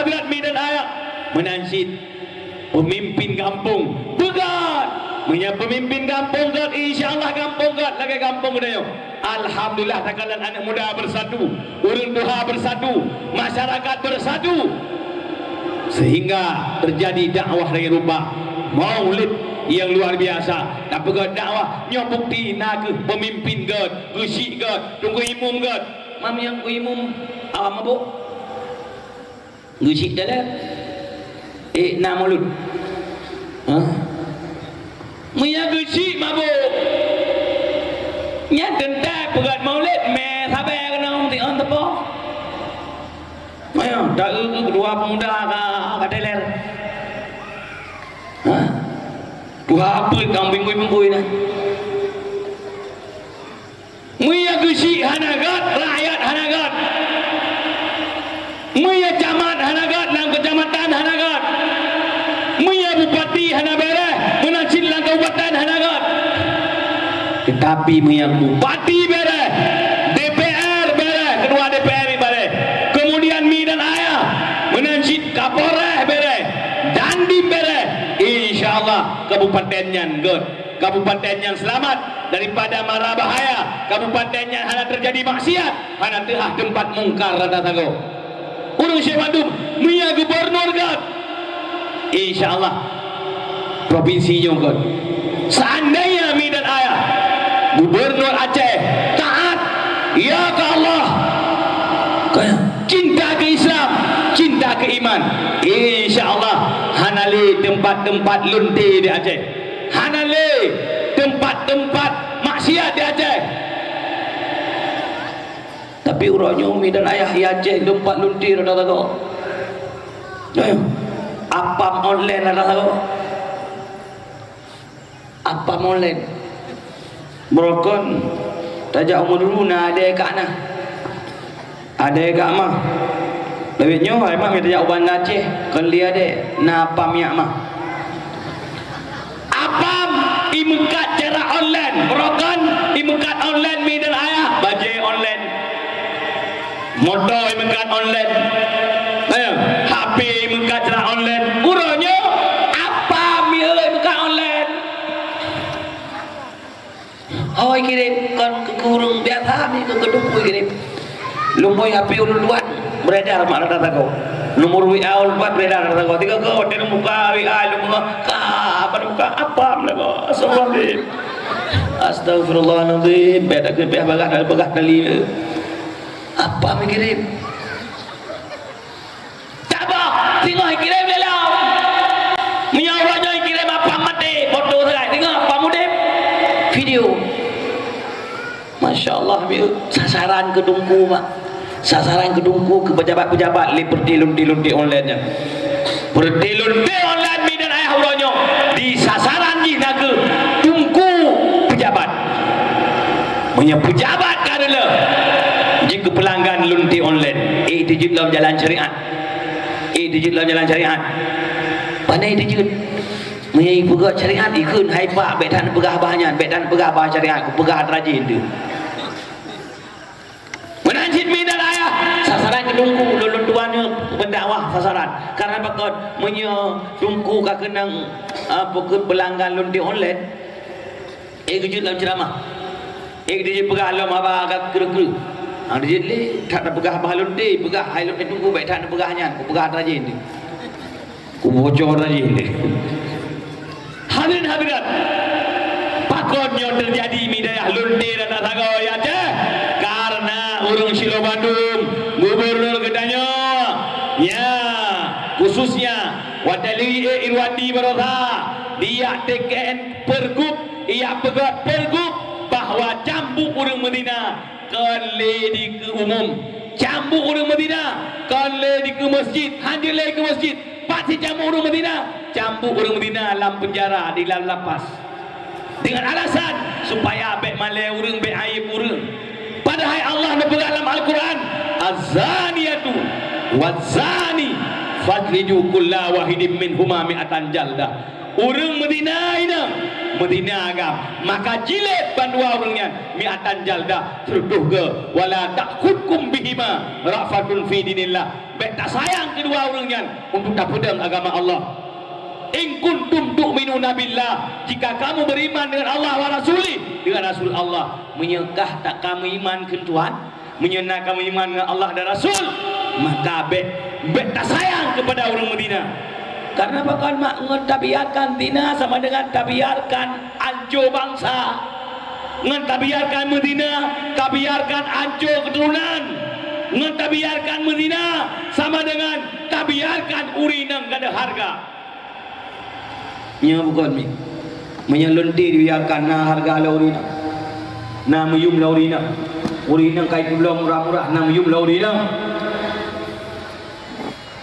hadirat mi dan ayah menansid pemimpin kampung begat punya pemimpin kampung kat, insyaAllah kampung kat lagi kampung dia. Alhamdulillah takalan anak muda bersatu, urang duha bersatu, masyarakat bersatu, sehingga terjadi dakwah dari rumah maulid yang luar biasa. Tapi kat dakwah nyo bukti nak pemimpin kat, gesik kat, tunggu imum kat. Mam yang ku imum awam mabuk. Gesik dalam. Nak maulud. Mia gesik mabuk. Nya tentai pegat maulid me sabar kena umti on tepo. Ayo, dak kedua pemuda ka teler. Dua apa kambing bui na. Mia gesik hanagat rakyat hanagat. Mia camat hanagat lang kecamatan hanagat. Mia bupati hanabere menacin lang kabupaten hanagat. Tetapi mia bupati bere, DPR bere, kedua DPR bere. Kemudian mi dan ayah menacin Kapolres bere, Dandim bere. InsyaAllah kabupatennya good, kabupatennya selamat daripada mara bahaya, kabupatennya hanya terjadi maksiat, hanya tengah tempat mungkar rata tago. Urung Syekh Bandung, mia gubernur god. InsyaAllah provinsinya god. Seandainya mi dan ayah gubernur Aceh taat ya ke Allah, cinta ke Islam, cinta ke iman, insyaAllah hanali tempat-tempat lunti di Aceh, hanali tempat-tempat maksiat di Aceh. Tapi urangnya umi dan ayah di Aceh tempat lunti rada tahu. Apam online rada tahu. Apam online. Berokon tajak umur dulu na ada kat na. Ada kat mah. Lebihnya memang kita tajak uban Aceh kan dia ada na apam yak mah. Apam imukat cara online. Berokon imukat online mi dan ayah bajai online. Motor imukat online. Ayo, HP imukat cara online. Urangnya apam imukat online. Hoi kirim kon ke kurung biasa ni ke gedung kirim. Lumboy HP uluan beredar mak rata kau. Nomor WA uluan beredar rata kau. Tiga kau ada muka WA lumboy ka apa muka apa lego. Astagfirullah. Astagfirullahalazim. Beda ke pihak bagah kali. Apa mikirin? Tabah tengok kirim lelau. Menyawanya kirim apa mati foto sangat. Tengok apa mudip video. Masya Allah, sasaran ke Dungku mak, sasaran ke Dungku ke pejabat-pejabat li bertilun-tilun di online-nya, bertilun di online mi dan ayah ulonyo di sasaran di naga Dungku pejabat, punya pejabat karena jika pelanggan lunti online, dijut dalam jalan syariat, dijut dalam jalan syariat, pandai dijut. Menyai pegah syariat ikut hai pak bedan pegah bahannya bedan pegah bah syariat pegah rajin tu menanjid mi dan ayah sasaran ke Dungku lulun tuannya pendakwah sasaran karena bakal menyo Dungku ka kenang pokok pelanggan lunti online kejut dalam ceramah dia pegah alam apa agak kru-kru dia le tak ada pegah bah lunti pegah hai lunti Dungku bedan pegahnya pegah rajin tu ku bocor rajin ni. Hadirin-hadirat, pakonnya terjadi midayah lunti dan tagaw ya Aceh karena urung Silo Bandung gubernur gedanya ya khususnya Wadali Irwandi Barosa dia TKN pergub ia pegat pergub bahwa cambuk urung Medina kali di ke umum cambuk urung Medina kali di ke masjid hadir ke masjid pasti cambuk urung Medina cambuk urang Medina dalam penjara di dalam lapas dengan alasan supaya bek malai urang bek aib urang. Padahal Allah berpegang dalam Al-Quran az-zaniyatu waz-zani fajlidu kulla wahidin minhuma mi'atan jaldah. urang Medina ina Medina agam maka jilid bandua urangnya mi'atan jalda terduh ke wala takhukum bihima rafatun fi dinillah bet tak sayang kedua urangnya untuk tak pedang agama Allah. In kuntum tu'minuna billah, jika kamu beriman dengan Allah wa rasuli, dengan Rasul Allah, menyekah tak kamu iman ke Tuhan, menyenang kamu iman dengan Allah dan Rasul, maka bet tak sayang kepada orang Medina. Karena bakal mentabiatkan Medina sama dengan tabiarkan anjo bangsa, ngentabiarkan Medina, tabiarkan anjo keturunan, ngentabiarkan Medina sama dengan tabiarkan urinang gada harga. Nya bukan mi menyelontir biarkan na harga laurina na meyum laurina urina kai pulang murah-murah na meyum laurina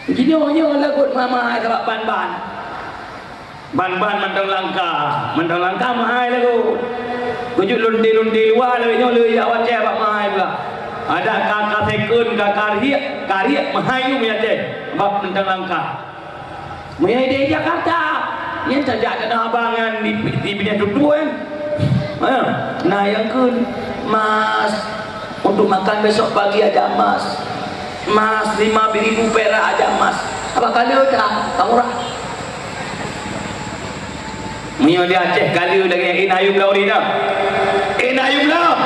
jadi orang lagut mama sebab ban-ban mentang langka mahal lagu kujuk lontir-lontir luar lagi le awak cek bak mahal pula ada kakak sekun kakak kariak mahal tu punya cek bab mentang langka punya di Jakarta yang saja kena abangan di bidang tuan nah yang kun mas untuk makan besok pagi ada mas 5.000 perak aja mas apa kali udah kamu rah menyo di Aceh kali lagi yang inayum laurina inayum lah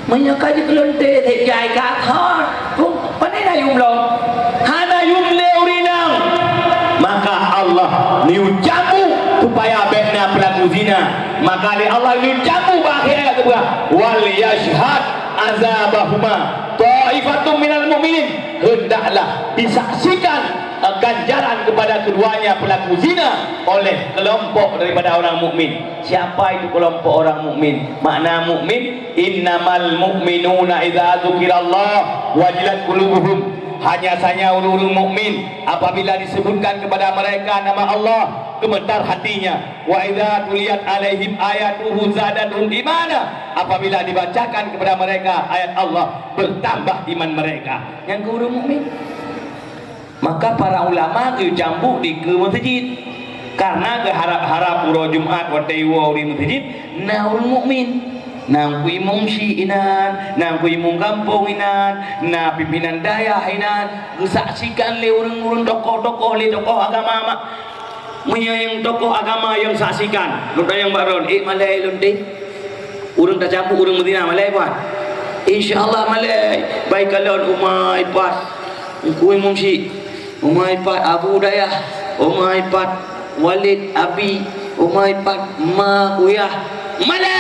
menyo kaji kelonte jai kathor pun panayum lo hanayum laurina maka Allah niu jamu supaya bekna pelaku zina maka Allah niu jamu bahagia kebuah wal yashhad azabahuma ta'ifatum minal mu'minin hendaklah disaksikan ganjaran kepada keduanya pelaku zina oleh kelompok daripada orang mukmin. Siapa itu kelompok orang mukmin? Makna mukmin innamal mu'minuna idza dzukirallah wajilat qulubuhum, hanya saja orang-orang mukmin apabila disebutkan kepada mereka nama Allah gemetar hatinya. Wa idza tuliyat alaihim ayatuhu zadatuhum imana, apabila dibacakan kepada mereka ayat Allah bertambah iman mereka. Yang ke orang mukmin, maka para ulama ke jambu di ke masjid karena ke harap-harap uro Jumat watai wa di masjid na orang mukmin nang kui mungsi inan, nang kui mung kampung inan, na pimpinan daya inan, kesaksikan le urang-urang tokoh-tokoh le tokoh agama mak, yang tokoh agama yang saksikan, lupa yang baron, malai lunti, urang tak campur urang Medina malai buat, insyaallah malai, baik kalau umai pas, kui mungsi, umai pas Abu Dayah, umai pas Walid Abi, umai pas Ma Kuyah, malai.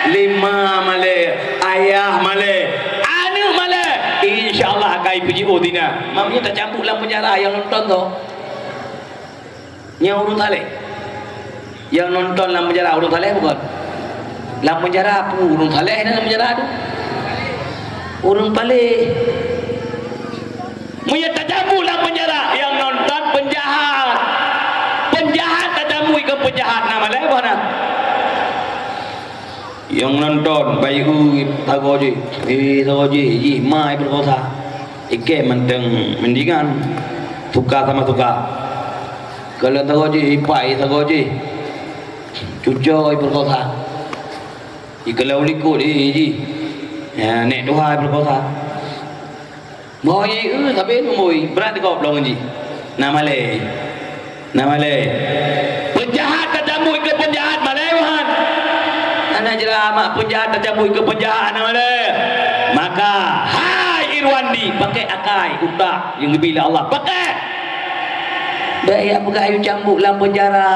5 malai, ayah malai, anak malai, insyaallah akan PGO tina. Mamanya tak campur dalam penjara yang nonton tu. Yang urut talek, yang nonton dalam penjara urut talek bukan? Dalam penjara apa urut talek dalam penjara tu? Urut talek. Mamanya tak campur dalam penjara, yang nonton penjahat, penjahat tak campur ke penjahat nama malai mana? Yang nonton bayu tagoji ji mai berkosa ike menteng mendingan suka sama suka kalau tagoji pai tagoji cucoy berkosa ikalau likut ji ya nek doa berkosa moi tapi moi berat kau belum ji nama le penjahat ketemu ke penjahat malaiwan anak jerama penjahat tercampur ke penjahat namanya. Maka hai Irwandi pakai akai utak yang dibila Allah pakai daya pakai ayu cambuk dalam penjara.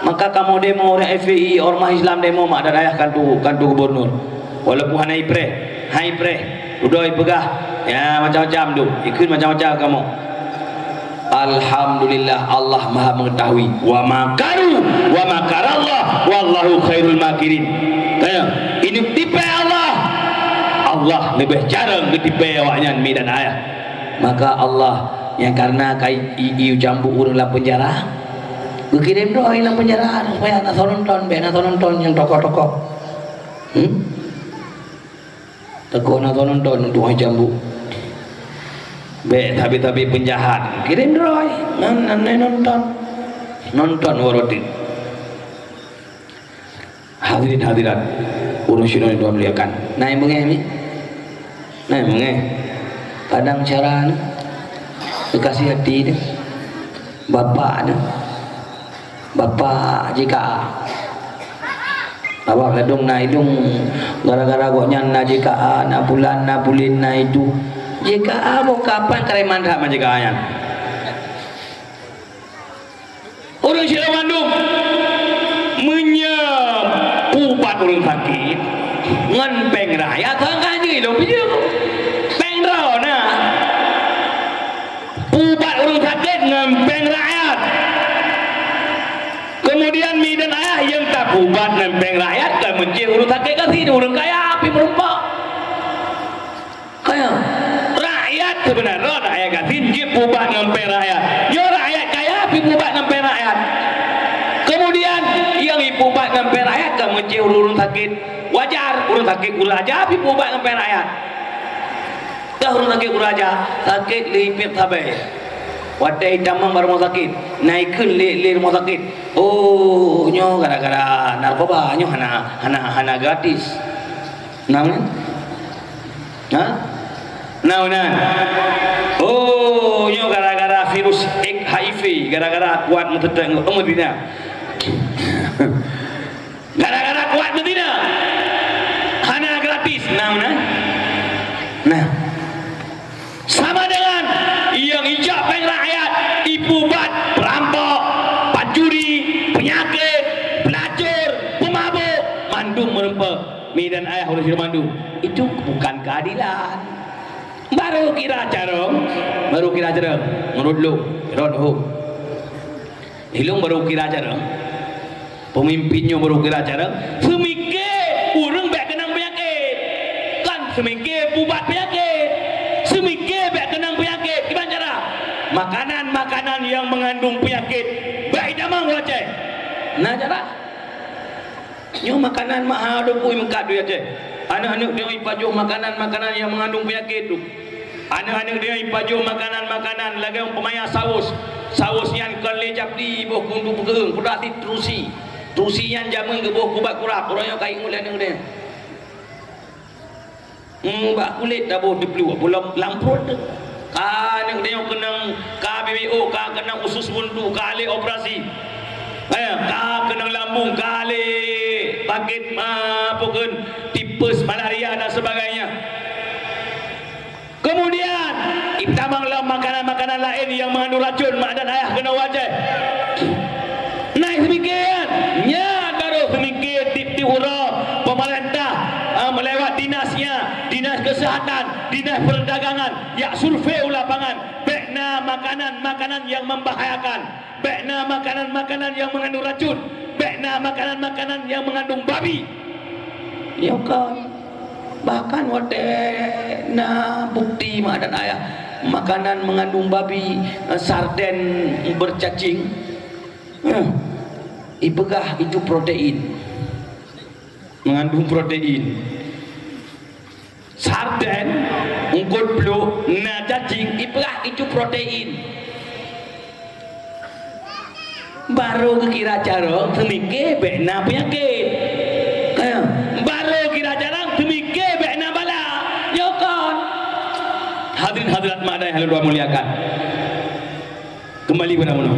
Maka kamu demo orang FPI ormas Islam demo mak dan ayah kantu gubernur walaupun hai pre udah pegah ya macam-macam tu ikut macam-macam kamu. Alhamdulillah Allah Maha mengetahui wa makaru wa makarallah wallahu khairul makirin. Ini tipe Allah lebih jarang ketipe awaknya mi dan ayah. Maka Allah yang karena kai iu campur urang dalam penjara berkirim doa dalam penjara supaya nak nonton yang tokoh-tokoh tokoh nak nonton untuk campur Tapi penjahat kirim droy nonton warodin. Hadirin hadirat urus syukur yang muliakan. Naik mengeh kadang cara dikasih hati deh bapak jika awak ledung na hidung gara-gara goknya na jika na bulan na bulin na itu jika mau kapan kereman dah jika ayam orang Sierra Bandung menyepupat orang sakit ngan peng rakyat tangga je lo video peng raw na pupat orang sakit ngan peng rakyat. Kemudian mi dan ayah yang tak pupat ngan peng rakyat kan mencih orang sakit kasih orang kaya api merempak kaya rakyat sebenarnya rakyat kasih jip pupat ngan peng rakyat yo rakyat kaya api pupat ngan peng rakyat. Kemudian yang ipupat ngan peng rakyat kan mencih orang sakit wajar orang sakit kuraja api pupat ngan peng rakyat. Dah orang sakit kuraja sakit lipit sabai wadai damang baru mau sakit naikkan le rumah sakit oh nyo gara-gara narkoba nyo hana gratis namanya oh nyo gara-gara virus HIV gara-gara kuat metedeng Medina gara-gara kuat Medina hana gratis nah sama dengan yang hijab peng rakyat ipubat perampok pacuri penyakit pelacur pemabuk mandung merempek mi dan ayah oleh Sierra Bandung itu bukan keadilan baru kira carong menurut lu hilung baru kira carong pemimpinnya baru kira carong semikir urang bek kenang penyakit kan semikir pubat penyakit semikir bek kenang penyakit gimana cara makanan yang mengandung penyakit baik damang wajah nah cara nyo makanan mahal dopui mengkat dia je anak-anak dia ipajuh makanan yang mengandung penyakit tu anak-anak dia ipajuh makanan lagi umpamanya saus yang kelejap di boh kundu pegeung kuda ti trusi yang jamun ke boh kubat kurap orang yang kain mulia dia bak kulit dah boh dipelu belum lamprot anak dia kena KBBO kena usus buntu kali operasi kena lambung kali sakit pokok tipes malaria dan sebagainya. Kemudian itamanglah makanan lain yang mengandung racun mak dan ayah kena wajah naik demikian nya baru demikian tip hura pemerintah melewat dinas kesehatan, dinas perdagangan ya survei lapangan bekna makanan yang membahayakan, bekna makanan yang mengandung racun, bekna makanan yang mengandung babi ya kan bahkan wadena bukti mak dan ayah makanan mengandung babi sarden bercacing ipegah itu protein mengandung protein sarden ungkut blue na cacing ipegah itu protein baru kira cara semike bekna penyakit baru kira cara semike bekna bala ya kan hadirin hadirat mak dan yang muliakan kembali pada mana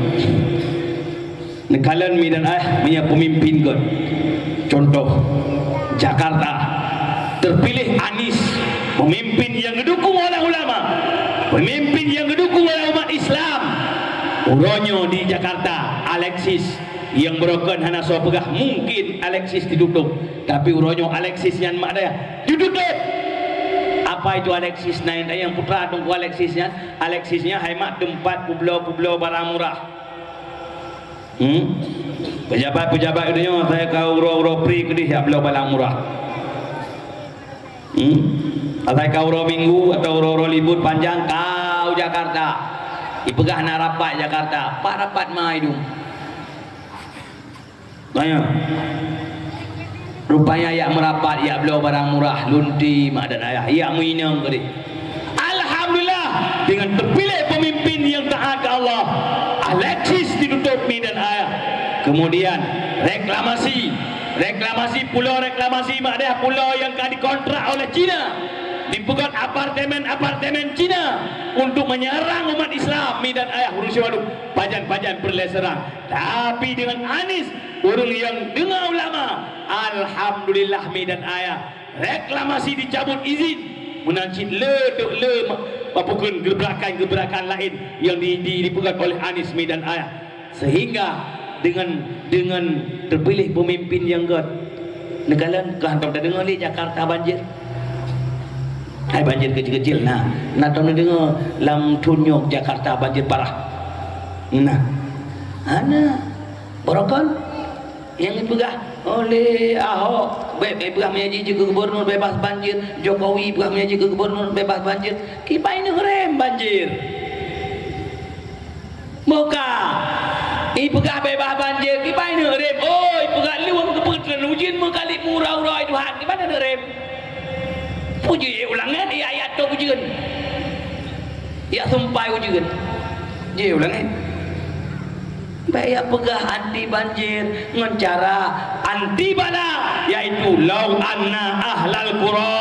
nekalan mi dan punya pemimpin kan contoh Jakarta terpilih Anies pemimpin yang didukung oleh ulama pemimpin yang didukung oleh umat Islam uronyo di Jakarta Alexis yang berokan hana so pegah mungkin Alexis diduduk tapi uronyo Alexis yang mak daya diduduk apa itu Alexis naik yang putra tunggu Alexisnya hemat tempat pulau barang murah pejabat itu saya kau uro pri ke dia pulau barang murah saya kau uro minggu atau uro libur panjang kau Jakarta ipegah na rapat Jakarta pak rapat mai dum tanya rupanya ya merapat ya beliau barang murah lunti mak dan ayah ya minum ke dia alhamdulillah dengan terpilih pemimpin yang taat ke Allah. Alexis ditutup dan ayah. Kemudian reklamasi pulau maknanya pulau yang akan dikontrak oleh Cina, dipegang apartemen Cina untuk menyerang umat Islam dan ayah Rusyawadu pajan berleserang. Tapi dengan Anies orang yang dengan ulama, alhamdulillah dan ayah reklamasi dicabut izin menancit apapun gebrakan lain yang dipegang oleh Anies dan ayah, sehingga dengan terpilih pemimpin yang negara kau dengar ni Jakarta banjir. Banjir kecil-kecil. Nak tahu dengar Lam Tunyok Jakarta banjir parah. Borokan yang dipegah oleh Ahok bebas menyaji ke gubernur bebas banjir, Jokowi bebas menyaji ke gubernur bebas banjir. Kipai ni rem banjir. Muka ipegah bebas banjir, kipai ni rem. Oh, ipegah liwang keputusan ujian mengkali murah-urah Tuhan. Di mana rem? Puji ulangan ayat tu pujian. Ya sampai ujian. Je ulangan. Baik pegah anti banjir dengan cara anti bala, yaitu lau anna ahlal qura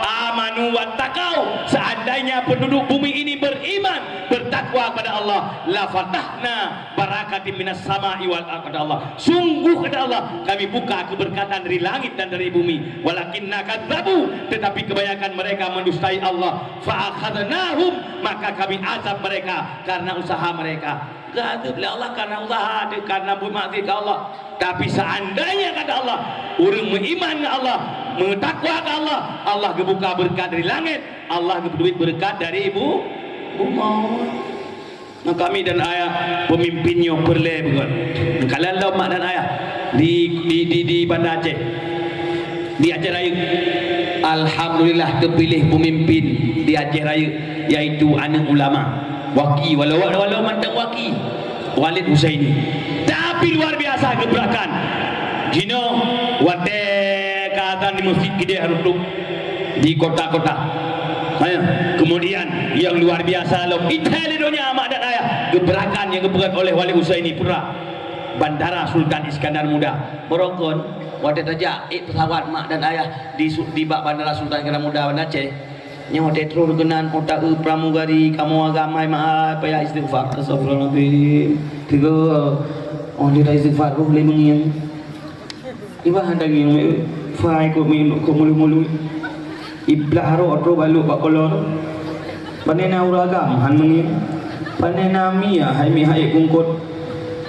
amanu wattaqau, seandainya penduduk bumi ini beriman bertakwa kepada Allah, la fatahna barakatin minas sama'i wal ardh, kata Allah, sungguh kata Allah kami buka keberkatan dari langit dan dari bumi. Walakinna kadzabu, tetapi kebanyakan mereka mendustai Allah. Fa akhadnahum, maka kami azab mereka karena usaha mereka. Gadab Allah karena usaha dia, karena bermaksiat ke Allah. Tapi seandainya kata Allah orang beriman ke Allah, bertakwa ke Allah, Allah gebuka berkat dari langit, Allah gebuka berkat dari ibu maut. Kami dan ayah pemimpinnya perle bukan. Kalau mak dan ayah di Banda Aceh, di Aceh Raya, alhamdulillah terpilih pemimpin di Aceh Raya, yaitu anak ulama Waki, walau mantan Waki Walid Husaini. Tapi luar biasa gebrakan Gino wate kata di masjid gede harus di kota-kota. Kemudian yang luar biasa loh Italianonya amak dan ayah gebrakan yang gebrakan oleh Walid Husaini pura Bandara Sultan Iskandar Muda Borokon wate tajak pesawat mak dan ayah di bak Bandara Sultan Iskandar Muda Banda Aceh. Nyawa tetro kenan otak pramugari kamu agama maaf payah istighfar astagfirullahaladzim tiga orang dia istighfar roh boleh mengiang iba hendak yang fai ko mulu iblah ro otro balu pak kolor panena uragam han mengiang panena mia hai mi hai kungkot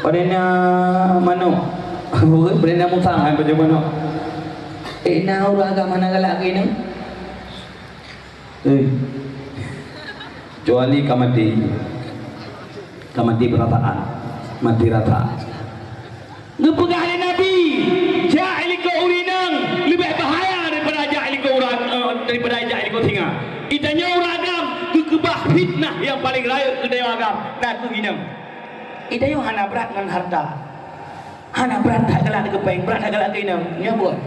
panena mano panena musang hai baca mano na uragam mana galak ini kecuali kamati berataan mati rata ngepegah hari Nabi jahil ke urinang lebih bahaya daripada jahil ke orang daripada jahil ke singa. Itanya uragam kekebah fitnah yang paling raya ke dewa agam nak keginam itanya hana berat dengan harta, hana berat tak galak ke peng, berat tak galak ke inam nyabut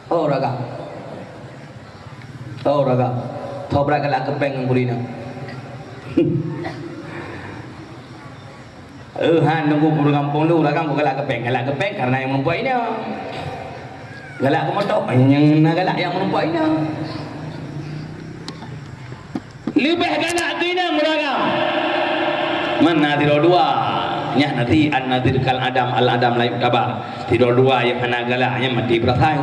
raga thau berat galak ke peng burina han nunggu pulang kampung lu raga galak ke peng karena yang mempunyai galak ke motor yang galak yang mempunyai lebih galak ke ina muragam mana tidur dua nya nanti an nadir kal adam al adam la yutabar tidur dua yang hana galaknya mati berasai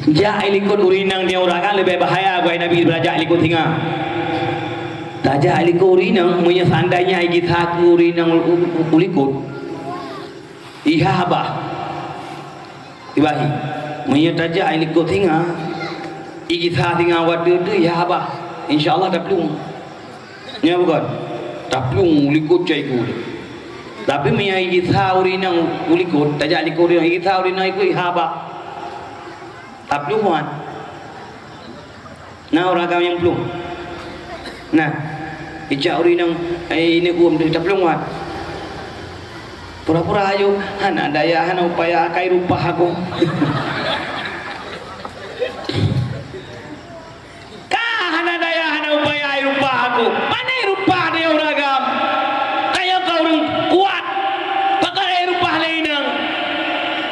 jahil ikut urinang dia orang kan lebih bahaya gua Nabi belajar ikut tinggal tak jahil ikut urinang punya seandainya kita urinang ulikut iha abah ibahi punya tak jahil ikut tinggal kita tinggal waduh tu iha abah insyaallah dah pelung ya bukan tak pelung ulikut caiku tapi punya kita urinang ulikut tak jahil ikut urinang kita urinang ikut iha abah tak peluhan. Nah orang kami yang pelung. Nah, ijak urinang ini dia tak peluhan. Pura-pura ayo, hana daya hana upaya akai rupa aku. aku. Pandai rupa dia uragam. Kayak kau orang kuat. Pakai rupa lain nang.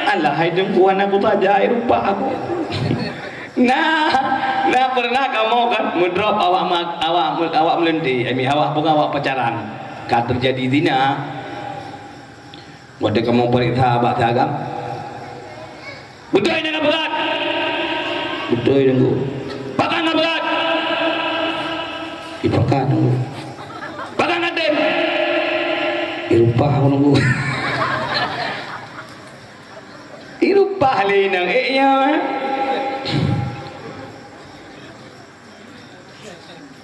Allah hai jempuan aku saja rupa aku. Nah pernah kamu kan mendrop awak melenti, awak bunga awak pacaran. Kan terjadi zina. Wadah kamu perintah abak agam. Betul dengan berat. Betul dengan pakai dengan berat. Dipakai nunggu. Pakai dengan dem. Irupah aku nunggu. Irupah lainang ya.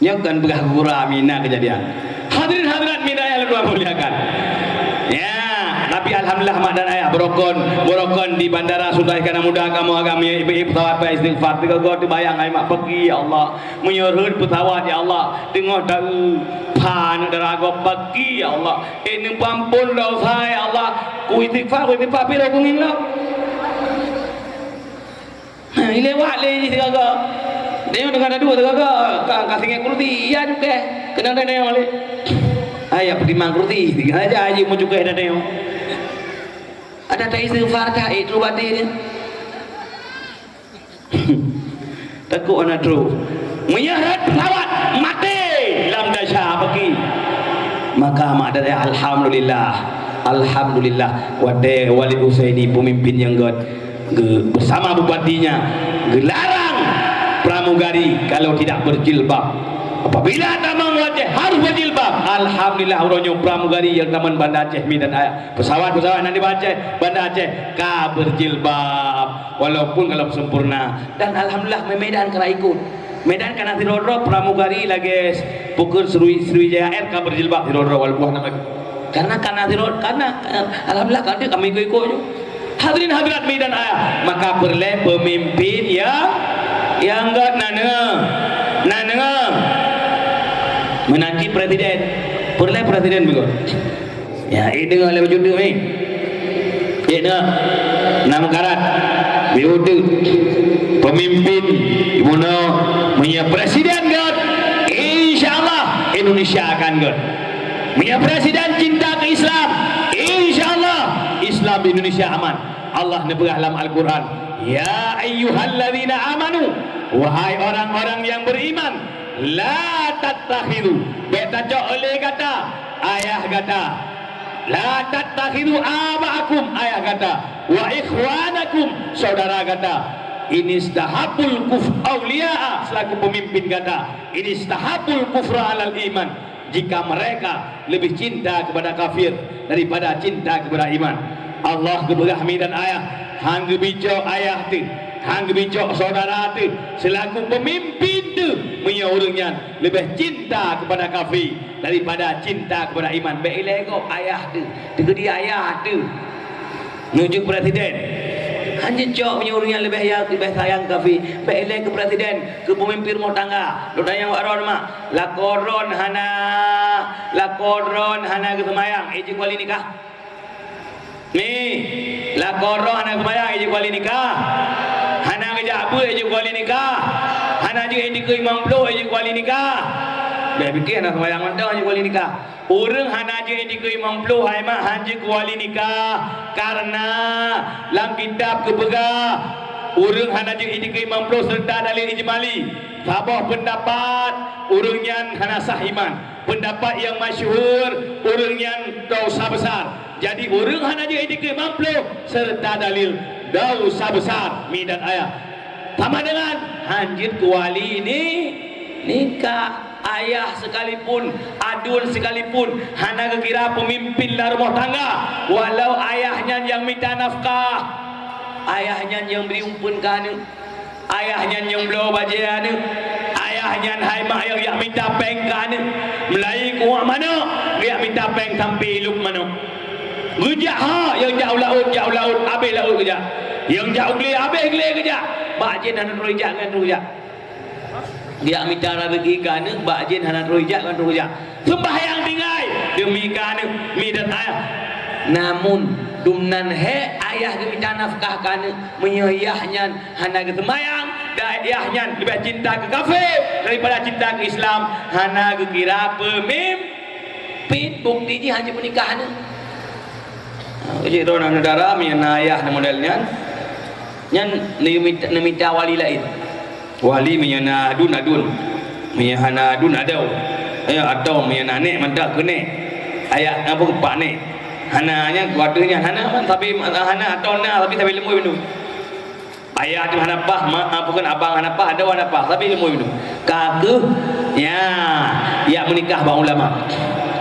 Nyakan begah gura mina kejadian. Hadirin hadirat mina yang luar muliakan. Ya, tapi alhamdulillah mak dan ayah borokon di bandara sudah ikan muda kamu agama ibu pesawat baik istighfar tiga gor dibayang ai mak pergi ya Allah menyurut pesawat ya Allah tengok tahu pan darago pergi ya Allah ini pampun dosa ya Allah ku istighfar pira kungin lo. Ini lewat le tiga gor. Dia dengan ada dua tegak kasihnya kurti ya juga kena ada yang balik ayah pergi mangkurti tiga aja aja mau juga ada yang ada tak istighfar tak itu batin takut anak terus menyarat pesawat mati dalam dasar pergi maka mak ada alhamdulillah wadai wali Usaini pemimpin yang bersama bupatinya gelarang pramugari kalau tidak berjilbab. Apabila taman wajah harus berjilbab. Alhamdulillah uronyo pramugari yang taman Banda Aceh Medan ayah. Pesawat nanti Banda Aceh ka berjilbab walaupun kalau sempurna. Dan alhamdulillah Medan kena ikut. Medan kena tirodro pramugari lagi pukul Sriwijaya Air ka berjilbab tirodro walaupun nama. Karena alhamdulillah kan dia kami ikut. Hadirin hadirat Medan ayah. Maka perlu pemimpin yang enggak nana menanti presiden perlu presiden begitu ya ini dengan lepas judu ni ini 6 karat judu pemimpin dimana punya presiden God insyaallah Indonesia akan God punya presiden cinta ke Islam insyaallah Islam di Indonesia aman Allah nebah dalam Al-Quran ya ayyuhalladzina amanu wahai orang-orang yang beriman la tattakhidu beta oleh kata ayah kata la tattakhidu abaakum ayah kata wa ikhwanakum saudara kata ini istahabul awliya selaku pemimpin kata ini istahabul kufra alal iman jika mereka lebih cinta kepada kafir daripada cinta kepada iman Allah keberahmi dan ayah hang bijak ayah tu hang bijak saudara tu selaku pemimpin tu menyorongnya lebih cinta kepada kafir daripada cinta kepada iman baik lego ayah tu dia ayah tu nuju presiden hanya jok menyorongnya lebih sayang kafir baik lego ke presiden ke pemimpin rumah tangga lo yang waron mak lakoron hana ke semayang ejek wali nikah ni lakoron hana kemayang ejek wali nikah hana kerja apa ejek wali nikah hana juga yang dikei mampu ejek wali nikah dia fikir nak kemayang mana ejek wali nikah orang hana juga yang dikei mampu hai mak hanya wali nikah karena dalam kitab kepegah orang hana juga yang dikei mampu serta dalil ijmali sabah pendapat orang yang hana sah iman pendapat yang masyhur orang yang dosa besar jadi orang hanya dikei mampu serta dalil dosa besar mi dan ayah sama dengan hanjit wali ini nikah ayah sekalipun adul sekalipun hana kira pemimpin dalam rumah tangga walau ayahnya yang minta nafkah ayahnya yang beri umpunkan ayahnya yang belau bajian ayahnya hai mak yang minta pengkan melai kuat mana dia minta peng sampai luk mana rejak yang jauh laut habis laut kerja yang jauh geli habis geli kerja bajin anak rejak kan rejak dia minta rezeki kan bajin anak rejak kan rejak sembahyang tinggal demikian mi dan ayah namun dumnan he ayah minta nafkah kan menyayahnya hana kesemayang ayahnya lebih cinta ke kafir daripada cinta ke Islam. Hana kira pemimpin bukti ji hanya menikah ni. Jadi orang negara mina ayah modelnya nyan minta wali lain. Wali menyana adun menyana adun adau. Atau menyana nek mandak kene. Ayah apa pak nek. Hananya keluarganya hana tapi hana atau na tapi sampai lemu minum. Ayah tu hanapah, bukan abang hanapah, ada hanapah tapi lemu minum. Kakak ya menikah bang ulama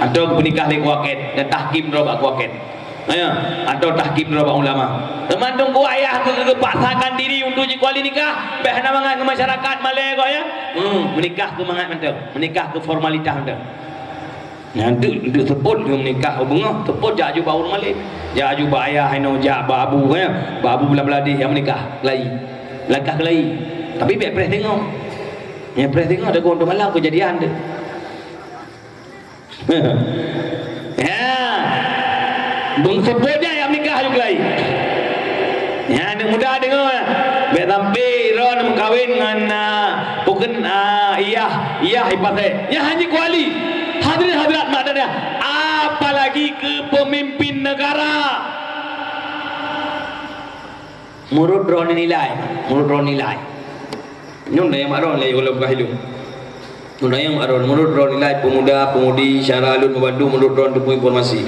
atau menikah lagi kuaket dan tahkim robak kuaket. Atau tahkim robak ulama. Teman tunggu ayah ke paksakan diri untuk kuali nikah. Behna mangat ke masyarakat Malay kau ya. Menikah ke mangat mentau, menikah ke formalitas mentau. Nanti teput dia menikah bunga teput jak ju baur Malay jak ju ba ayah haino jak ba abu ya ba abu belah-belah dia menikah kelai langkah kelai tapi biar pres tengok yang pres tengok ada gondong malam kejadian dia ya bung sebutnya yang menikah ju kelai ya anak muda tengok biar sampai ron mengkawin dengan bukan iya ipate ya hanya kuali. Hadirin hadirat maknanya apalagi ke pemimpin negara. Menurut ron nilai nyun yang maron lagi kalau kahilu nyun yang maron menurut ron nilai pemuda-pemudi syara alun membantu menurut ron tepung informasi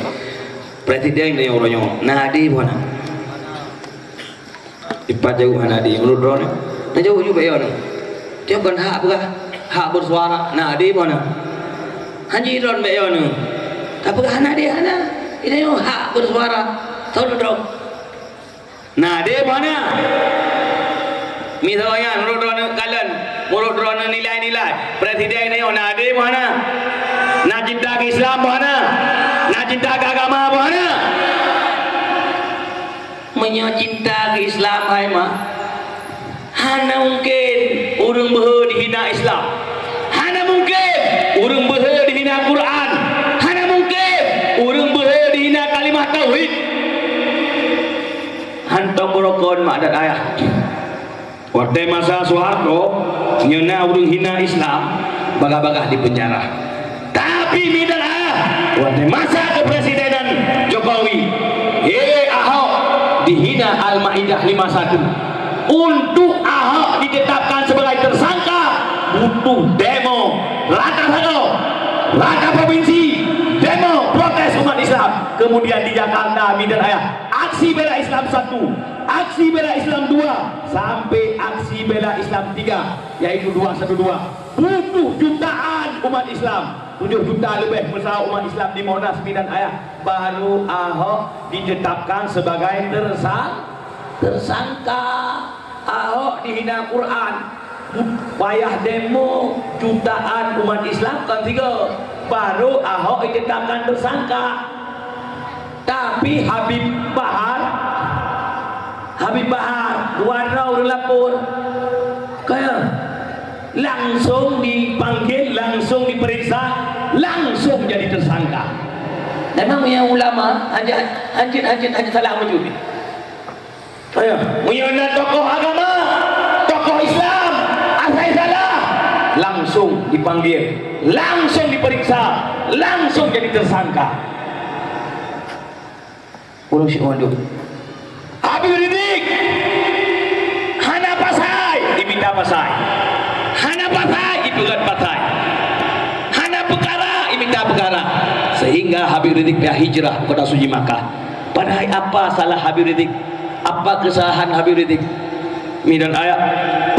presiden yang orangnya nadi mana ipat jauh nadi menurut ron nah jauh juga ya dia bukan hak bersuara nadi mana Haji ron bayo nu. Apakah hana dia hana? Ini yo hak bersuara. Tahu dong. Nah, dia mana? Misalnya menurut ron kalian, menurut ron nilai-nilai. Presiden ini yo nah dia mana? Nak cinta ke Islam mana? Nak cinta ke agama mana? Menyacinta ke Islam hai mah. Hana mungkin urang beuh dihina Islam. Hana mungkin urang beuh dihina Quran. Hana mungkin urang beuh dihina kalimat tauhid. Hantong borokon mak dan ayah. Waktu masa Soeharto nyena urang hina Islam, bagah-bagah di penjara. Tapi midan ayah waktu masa kepresidenan Jokowi, Ahok dihina Al-Maidah 51. Untuk Ahok ditetapkan sebagai tersangka butuh demo rata provinsi demo protes umat Islam. Kemudian di Jakarta midan ayah aksi bela Islam 1, aksi bela Islam 2 sampai aksi bela Islam 3 yaitu 212. Butuh jutaan umat Islam, 7 juta lebih besar umat Islam di Monas midan ayah baru Ahok ditetapkan sebagai tersangka. Ahok dihina Quran, payah demo jutaan umat Islam kan 3 baru Ahok ditetapkan tersangka. Tapi Habib Bahar warna udah lapor kayak langsung dipanggil, langsung diperiksa, langsung jadi tersangka. Memang punya ulama hanya salah menjudi. Ayo, punya tokoh agama, tokoh Islam, asal salah, langsung dipanggil, langsung diperiksa, langsung jadi tersangka. Pulau Syekh Wanduk, Habib Rizik, hana pasai, diminta pasai, hana pasai, dipegat pasai, hana perkara, diminta perkara, sehingga Habib Rizik dia hijrah ke kota suci Makkah. Padahal apa salah Habib Rizik? Apa kesalahan Habib Rizik? Midan ayat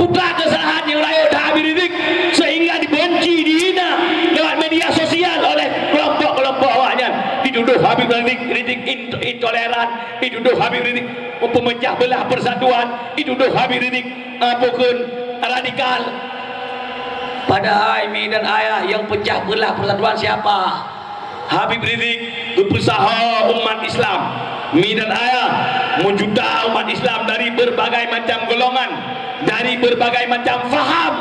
putra kesalahan yang lain Habib Rizik sehingga dibenci, dihina lewat media sosial oleh kelompok-kelompok awaknya. Dituduh Habib Rizik intoleran, dituduh Habib Rizik pemecah belah persatuan, dituduh Habib Rizik bukan radikal. Padahal midan ayah yang pecah belah persatuan siapa? Habib Rizik berusaha umat Islam. Midan ayah menjuta umat Islam dari berbagai macam golongan, dari berbagai macam faham.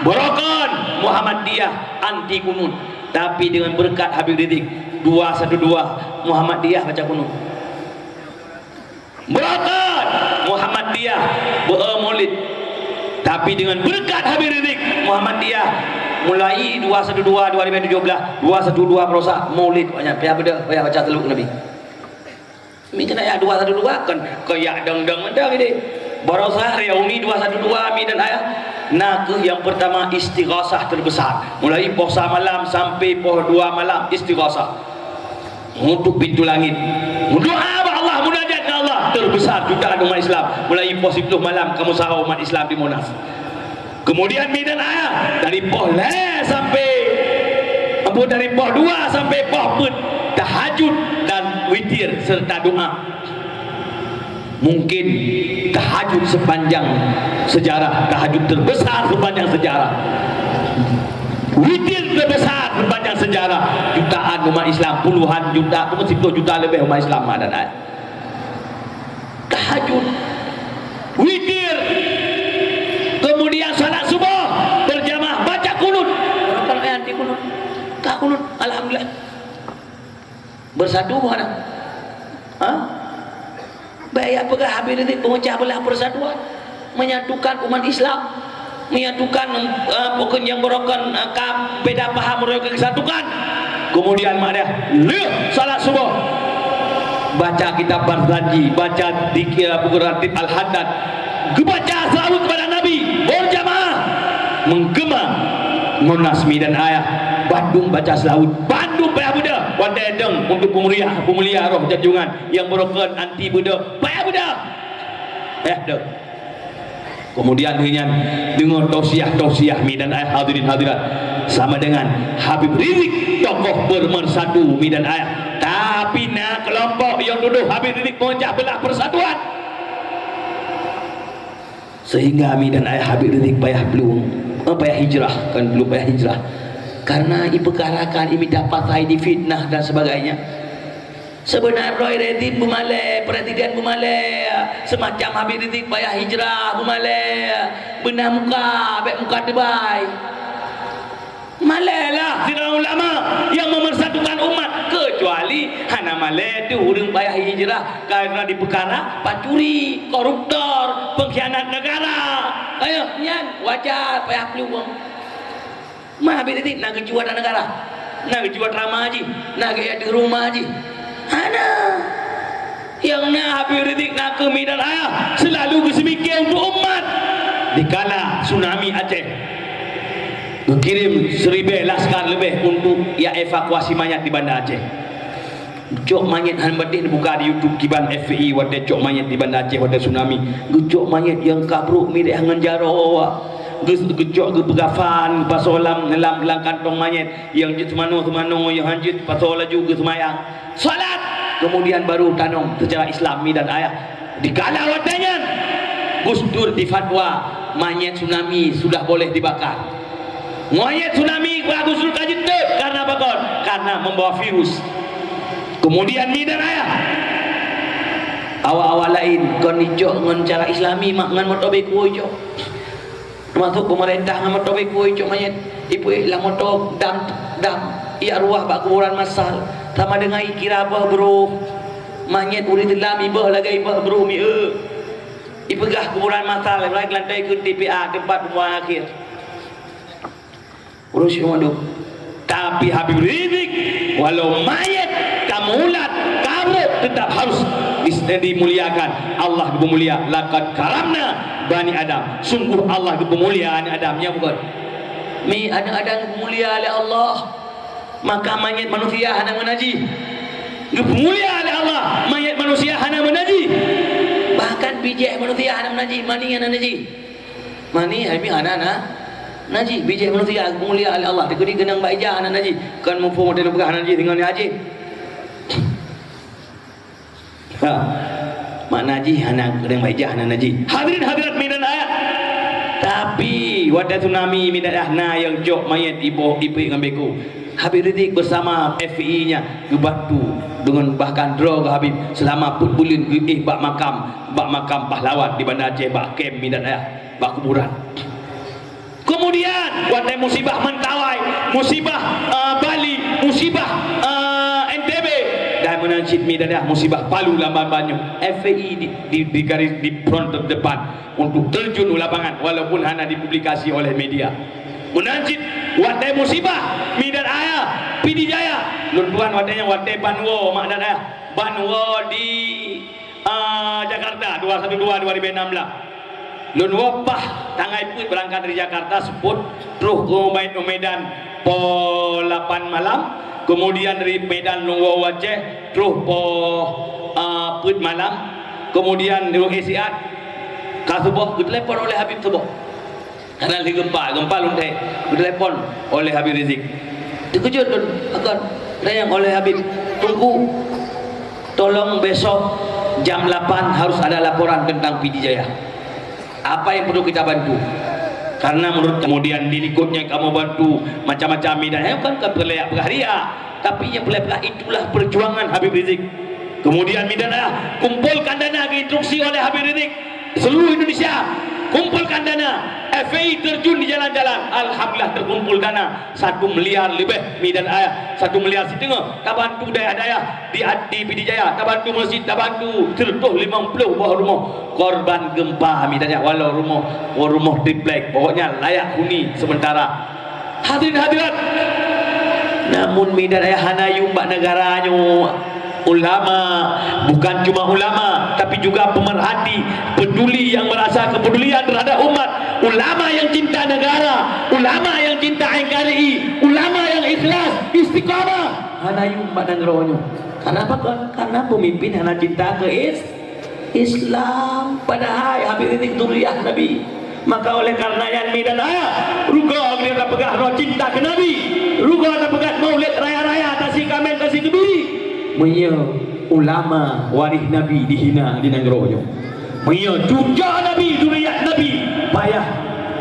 Borokon Muhammadiyah anti kunut, tapi dengan berkat Habib Rizik 212 Muhammadiyah baca kunut. Borokon Muhammadiyah maulid Tapi dengan berkat Habib Rizik Muhammadiyah mulai 212 2017 212 perosak maulid banyak payah beda payah baca teluk Nabi. Mi kena ya 212 kan kayak dang-dang ada gini. Barosah reuni 212 mi dan ayah. Nah ke yang pertama istighasah terbesar. Mulai puasa malam sampai puasa 2 malam istighasah. Untuk pintu langit. Doa Allah munajat ke Allah terbesar jutaan umat Islam. Mulai puasa 10 malam kamu sahur umat Islam di Monas. Kemudian mi dan ayah dari puasa sampai dari puasa 2 sampai puasa tahajud dan witir serta doa. Mungkin tahajud sepanjang sejarah, tahajud terbesar sepanjang sejarah, witir terbesar sepanjang sejarah. Jutaan umat Islam, puluhan juta, 10 juta lebih umat Islam ada tahajud, witir, kemudian salat subuh berjamaah baca kunut. Kalau anti kunut, tak kunut, alhamdulillah. Bersatu mana? Hah? Baik apakah Habib Rizik pemecah belah persatuan, menyatukan umat Islam, menyatukan pokoknya yang merokan beda paham merokan kesatukan. Kemudian mana? Salat subuh, baca kitab Barzanji, baca dikir Ratib Al-Haddad, baca salawat kepada Nabi, berjamaah menggema Monas dan ayah. Bandung baca selawat, Bandung payah beda wadai deng untuk pemulia roh janjungan yang merokan anti beda payah beda deng. Kemudian dengan tausiah mi dan ayah hadirin hadirat sama dengan Habib Rizik tokoh bermersatu mi dan ayah. Tapi nak kelompok yang duduk Habib Rizik memecah belah persatuan, sehingga mi dan ayah Habib Rizik payah hijrah, kan belum payah hijrah karena diperkarakan ini dapat saya difitnah dan sebagainya. Sebenarnya Roy Redin bumalai, Presiden bumalai, semacam Habib Rizik payah hijrah bumalai, benar muka, baik muka terbaik. Malailah sirah ulama yang memersatukan umat, kecuali hana malai itu orang payah hijrah karena diperkara pacuri, koruptor, pengkhianat negara. Ayo, nyan wajar payah peluang. Mah Habib Rizik nak kejual negara, nak kejual drama haji, nak ke di rumah haji. Ana yang nak Habib Rizik nak ke Medan Ayah selalu bersemikir untuk umat. Dikala tsunami Aceh, berkirim 1000 laskar lebih untuk ya evakuasi mayat di Banda Aceh. Cok mayat han badih buka di YouTube Kiban FPI wada cok mayat di Banda Aceh wada tsunami. Cok mayat yang kabruk mi deh nganjaro. Gejok ke begafan pasolam dalam kantong mayat yang semano yang hanjut pasola juga semayang salat, kemudian baru tanong secara Islami dan ayah. Dikala wadanya Gus Dur difatwa mayat tsunami sudah boleh dibakar. Mayat tsunami Gus Dur kaji karena apa kon? Karena membawa virus. Kemudian mi dan ayah awal-awal lain kon hijau dengan cara Islami mak ngan motobe kuojo masuk pemerintah nama topik kuih cok mayat ibu lah motor dam ia ruah bak kuburan masal sama dengan kira apa bro mayat udah dalam ibu lagi ibu bro mi ibu gah kuburan masal lagi lantai ke TPA tempat pembuangan akhir urus waduh. Tapi Habib Rizik walau mayat kamulat kamu tetap harus dimuliakan. Allah pemulia laqad karamna bani Adam, sungguh Allah kemuliaan Adamnya bukan mi ada mulia oleh Allah, maka mayat manusia hana menaji mulia oleh Allah, mayat manusia hana menaji, bahkan bijak manusia hana menaji, mani hana naji, mani hami hana naji, bijak manusia mulia oleh Allah, dikudi genang baija hana naji, kan mumpu model bukan naji dengan haji. Mak naji hana genang baija hana naji. Hadirin hadirat minan ayat. Tapi wadah tsunami minan ahna yang jok mayat ibu ngambeku. Habib Rizik bersama FPI-nya ke Batu dengan bahkan draw ke Habib selama putbulin bak makam pahlawan di Banda Aceh, bak kem minan ayat, bak kuburan. Kemudian wadah musibah Mentawai, musibah Bali, musibah NTB dan menanci nasib midana musibah Palu Lamban Banyu. FPI di garis di front terdepan untuk terjun ke lapangan walaupun hanya dipublikasi oleh media. Menanjit watai musibah midan ayah Pidi Jaya luntuan watainya watai Banwo mak dan ayah Banwo di Jakarta 212 2016 lunwo pah tangai put berangkat dari Jakarta sebut terus ke Medan po 8 malam kemudian dari Medan lunwo Aceh terus po put malam kemudian dari Asiat kasuboh telepon oleh Habib Suboh karena di gempa luntai telepon oleh Habib Rizik terkejut akan yang oleh Habib tunggu tolong besok jam 8 harus ada laporan tentang Pidi Jaya. Apa yang perlu kita bantu? Karena menurut kemudian dirikutnya kamu bantu macam-macam dan bukan kepelak berharia, tapi yang pelak itulah perjuangan Habib Rizik. Kemudian midana kumpulkan dana diinstruksi oleh Habib Rizik seluruh Indonesia, kumpulkan dana. FPI terjun di jalan-jalan, alhamdulillah terkumpul dana 1 miliar lebih midan ayah 1 miliar setengah. Tak bantu daya-daya di Pidi Jaya, tak bantu masjid, tak bantu tertuh 50 buah rumah korban gempa midan ayah walau rumah triplek pokoknya layak huni sementara. Hadirin hadirat, namun midan ayah hanayu mbak negaranya ulama, bukan cuma ulama tapi juga pemerhati peduli yang merasa kepedulian terhadap umat, ulama yang cinta negara, ulama yang cinta NKRI, ulama yang ikhlas istiqamah hanayu mbak negaranya. Kenapa? Karena pemimpin hanya cinta ke Islam padahal Habib Rizik zuriyah Nabi. Maka oleh karenanya midan ayah ruga dia pegang roh cinta ke Nabi, ruga pegang maulid raya-raya tasik kamen tasik kebiri. Maya ulama waris Nabi dihina di Nanggorojo. Maya cuca Nabi, zuriyat Nabi payah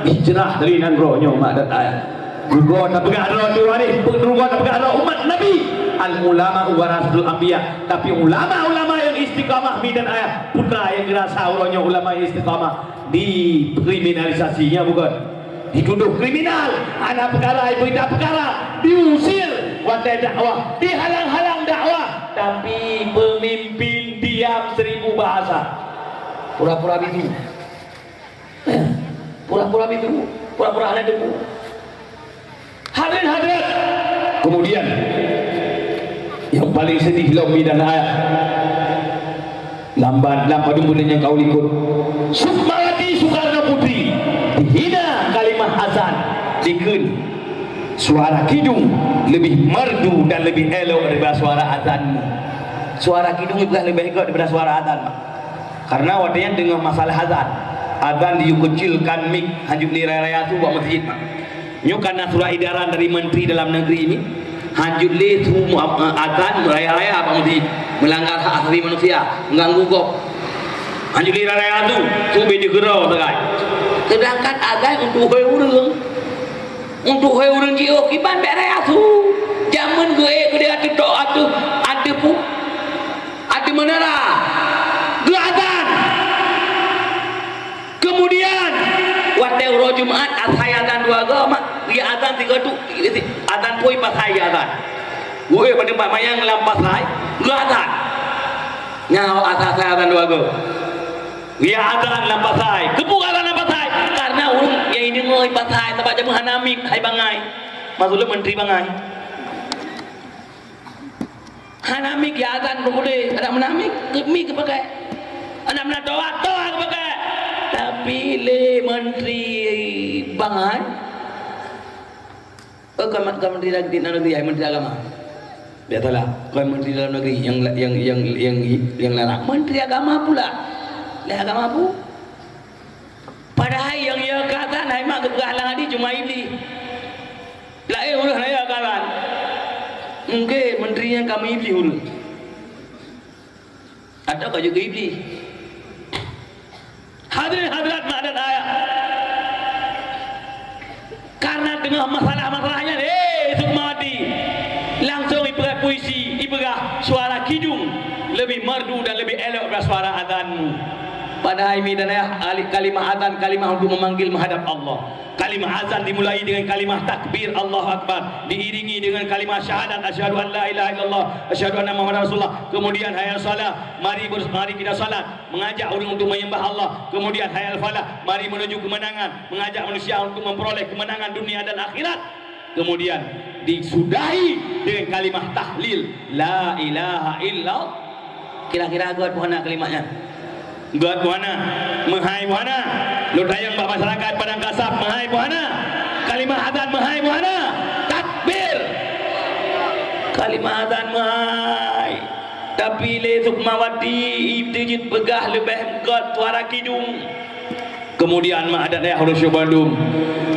hijrah dari Nanggorojo mak dan ayah. Rugo tak pegang roh tu waris, rugo tak pegang roh umat Nabi. Al ulama warasul anbiya, tapi ulama-ulama yang istiqamah midan ayah putra yang dirasa ulanya ulama yang istiqamah dikriminalisasinya bukan dituduh kriminal, anak perkara ibu tidak perkara diusir watai dakwah, dihalang-halang dakwah, tapi pemimpin diam 1000 bahasa, pura-pura bisu, pura-pura bisu, pura-pura ada debu. Hadirin hadirat, kemudian yang paling sedih lomi dan ayat lambat padumbulan yang kau likut Sukmawati Soekarno Putri dihina kalimat azan dikun suara kidung lebih merdu dan lebih elok daripada suara azanmu. Suara kidung lebih elok daripada suara azan karena wadahnya dengan masalah azan dikecilkan mik hanjuk ni raya-raya tu buat masjid nyu karena surat edaran dari Menteri Dalam Negeri ini hanjuk li tu azan raya-raya apa masjid melanggar hak asasi manusia mengganggu kok hanjuk li raya tu beda gerau tegai sedangkan azan untuk hoi urang jio kiban beraya tu zaman gue dia tutok ada pu ada menara gue azan kemudian waktu roh Jumat asai azan 2 agama dia azan 3 tu azan poi pasai azan gue pada pak mayang lampas lai gue azan nyawa asai azan 2 agama dia azan lampas lai kepuk azan lampas lai karena urung yang ini mau pasai tempat jamu hanamik hai bangai maksudnya menteri bangai hanamik ya azan boleh ada menamik kemi kepakai ada menatoa kepakai tapi le menteri bangai menteri lagi negeri menteri agama biasalah kalau menteri dalam negeri yang larang menteri agama pula le agama pu padahal yang ia kata hai mak kegalang adi cuma ini lah ulah ya kawan mungkin menterinya kami iblis ulu ada juga iblis. Hadirin hadirat mak dan ayah karena dengan masalah-masalahnya Sukmawati langsung ibarat puisi ibarat suara kidung lebih merdu dan lebih elok daripada suara azanmu Padahal mi dan ayah kalimah azan, kalimah untuk memanggil menghadap Allah. Kalimah azan dimulai dengan kalimah takbir Allahu Akbar, diiringi dengan kalimah syahadat asyhadu an la ilaha illallah asyhadu anna muhammadar rasulullah. Kemudian hayal salat, mari kita salat, mengajak orang untuk menyembah Allah. Kemudian hayal falah, mari menuju kemenangan, mengajak manusia untuk memperoleh kemenangan dunia dan akhirat. Kemudian disudahi dengan kalimah tahlil la ilaha illallah. Kira-kira agak mana kalimatnya? Buat buana, menghai buana, lu dayang bak masyarakat Padang Kasap, menghai buana, kalimah azan menghai buana, takbir, kalimah azan menghai. Tapi le Sukmawati ibtijit begah lebih got suara kidung. Kemudian mak adat ayah Rusya Bandung,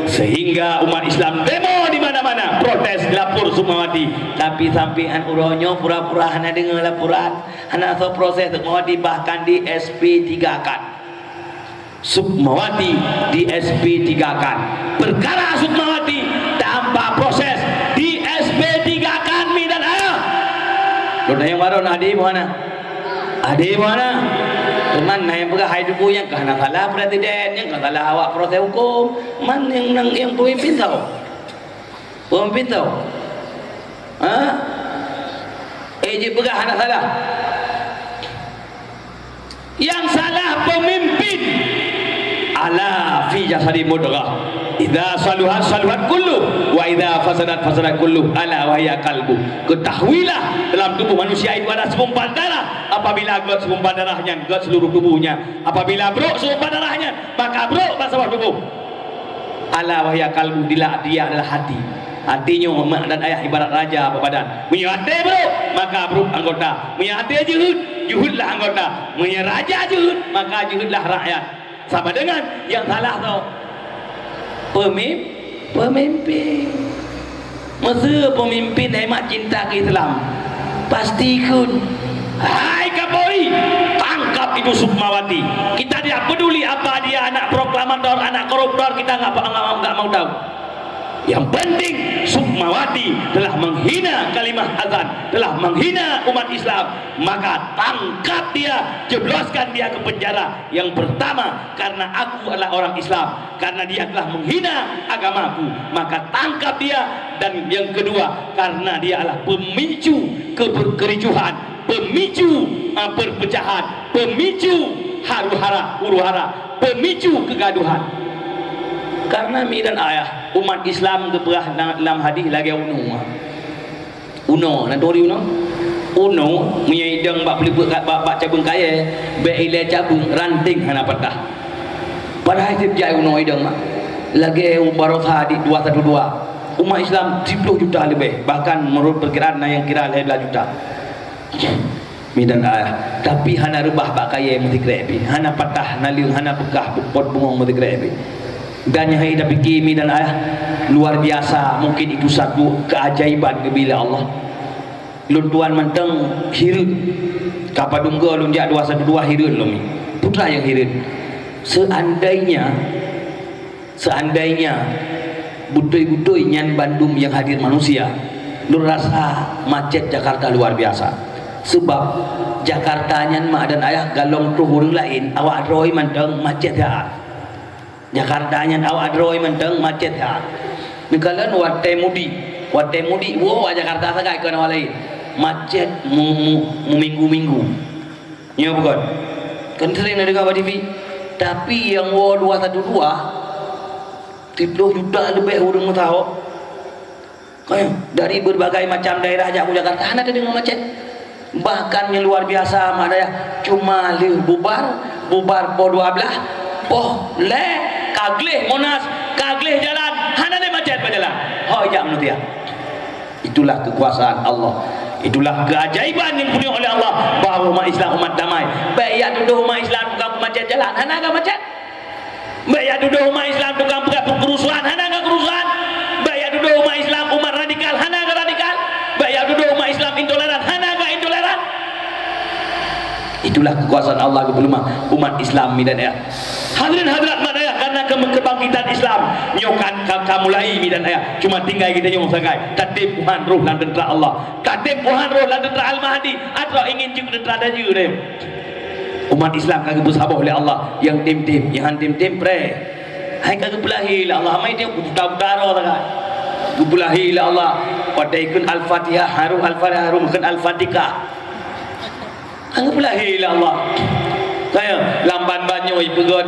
sehingga umat Islam demo di mana-mana, protes di lapor Sukmawati. Tapi sampian uronyo pura-pura hana dengar laporan, hana so proses Sukmawati, bahkan di SP 3 kan. Sukmawati di SP 3 kan. Perkara Sukmawati tanpa proses di SP 3 kan mi dan ayah. Luna yang baru adi mana? Adi mana? Teman yang pegah hai duku yang kena salah presiden, yang kena salah awak proses hukum. Man yang pemimpin tahu? Pemimpin tahu? Je pegah anak salah. Yang salah pemimpin. Ala fi jasadi mudghah. Idza saluhat saluhat kullu wa idza fasadat fasadat kullu ala wa hiya qalbu. Ketahuilah dalam tubuh manusia itu ada segumpal darah. Apabila got segumpal darahnya, got seluruh tubuhnya. Apabila brok segumpal darahnya, maka brok seluruh tubuh. Ala wa hiya qalbu, dia adalah hati. Hatinya mak dan ayah ibarat raja apa badan. Punya hati brok, maka brok anggota. Punya hati juhudlah anggota. Punya raja juhud, maka juhudlah rakyat. Sama dengan yang salah tu pemimpin. Masa pemimpin hemat cinta ke Islam, pastikan, hai Kapolri, tangkap itu Sukmawati. Kita tidak peduli apa dia anak proklamator, anak koruptor, kita nggak mau tahu. Yang penting Sukmawati telah menghina kalimah azan, telah menghina umat Islam, maka tangkap dia, jebloskan dia ke penjara. Yang pertama karena aku adalah orang Islam, karena dia telah menghina agamaku, maka tangkap dia. Dan yang kedua karena dia adalah pemicu kericuhan, pemicu perpecahan, pemicu huru-hara, pemicu kegaduhan. Karena mi dan ayah umat Islam keperah dalam hadis lagi uno nanti uno punya idang bak peliput bak cabung kaya beile cabung ranting hana patah. Padahal itu jai uno idang mak lagi barokah di 212 umat Islam 10 juta lebih, bahkan menurut perkiraan yang kira 11 juta mi dan ayah. Tapi hana rubah bak kaya mesti krepi, hana patah naliung, hana pekah pot bungong mesti krepi. Dan yang kita fikir mi dan ayah luar biasa. Mungkin itu satu keajaiban bila Allah lun tuan menteng hirut kapadungga lun jak 212 hirut lumi putra yang hirut. Seandainya butoi-butoi nyan Bandung yang hadir manusia, lun rasa macet Jakarta luar biasa. Sebab Jakarta nyan mak dan ayah galong tu hurung lain awak droi menteng macet ya. Jakarta nya awak droi menteng macet ha. Mikalan watai mudi wo Jakarta sagai ke orang lain macet minggu-minggu. Ya bukan. Kan sering ada dekat TV. Tapi yang wo 212 30 juta lebih orang tahu. Kan dari berbagai macam daerah jak Jakarta ada dengan macet. Bahkan yang luar biasa mak daya cuma bubar po 12 poh le kagleh Monas, kagleh jalan, hana le macet berjalan. Oh ya manusia. Itulah kekuasaan Allah. Itulah keajaiban yang punya oleh Allah bahawa umat Islam umat damai. Baik ya duduk umat Islam tukang macet jalan, hana enggak macet. Baik ya duduk umat Islam tukang kerusuhan, hana enggak kerusuhan. Baik ya duduk umat Islam umat radikal, hana enggak radikal. Baik ya duduk umat Islam intoleran, hana enggak intoleran. Itulah kekuasaan Allah kepada umat Islam dan ya. Hadirin hadirat madaya, karena kebangkitan Islam nyokan kamulai dan ayah cuma tinggal kita nyong sagai tatib Tuhan roh dan tentera Allah, tatib Tuhan roh dan tentera Al-Mahdi atau ingin juga tentera daju dem Umat Islam kagak bersabar oleh Allah yang tim-tim, yang tim-tim pre. Hai kagak belahi lah Allah, mai dia buta-buta tak. Belahi lah Allah. Pada ikut Al-Fatihah, harum Al-Fatihah, harum kan Al-Fatihah. Kagak belahi lah Allah. Saya lamban banyak ibarat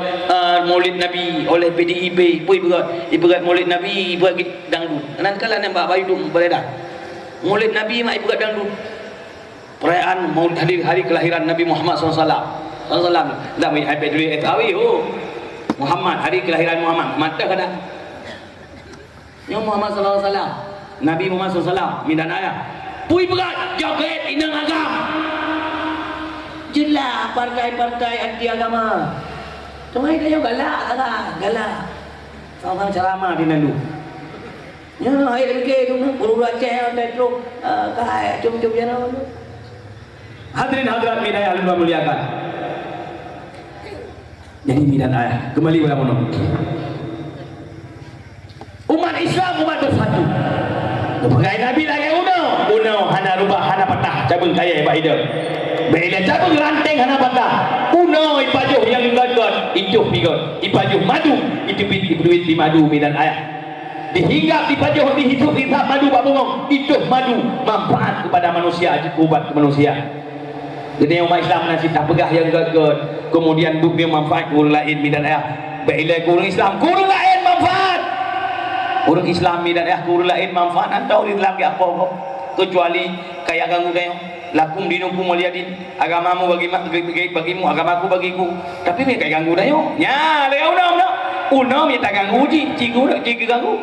Maulid Nabi oleh PDIP, ibarat Maulid Nabi ibarat dangdut. Nan kala nembak bayu dum beredar. Maulid Nabi mai ibarat dangdut. Perayaan Maulid hari kelahiran Nabi Muhammad SAW. Dah mai iPad dulu tahu Muhammad, hari kelahiran Muhammad. Mata kada. Yang Muhammad SAW, Nabi Muhammad SAW, mindan ayah. Pui berat joget inang agam. Jelah partai-partai anti agama. Cuma dia galak sangat, galak. Sama-sama ceramah di nandu. Ya, air ke tu guru Aceh ada tu kai cum-cum jana tu. Hadirin hadirat minaya Allah muliakan. Jadi midan ayah kembali kepada mana? Umat Islam umat bersatu. Kepakai Nabi lagi uno hana rubah hana patah cabung kaya baida. Bila cabung ranting hana patah. Uno ipajuh yang gagal ijuh bigot. Ipajuh madu itu duit di madu midan ayah. Dihinggap dipajuh dihidup hisap madu pak bungong. Ijuh madu manfaat kepada manusia, ubat ke manusia. Jadi umat Islam nasi tak pegah yang gagal. Kemudian bukti manfaat kurang lain midan ayah. Bila kurang Islam kurang lain manfaat. Orang Islam dan kurang lain manfaat antau di dalam apa kecuali kayak ganggu kayo lakum dinukum waliyadin agamamu bagimu agamaku bagiku tapi me kayak ganggu dayo nya le uno me tak ganggu ciku ganggu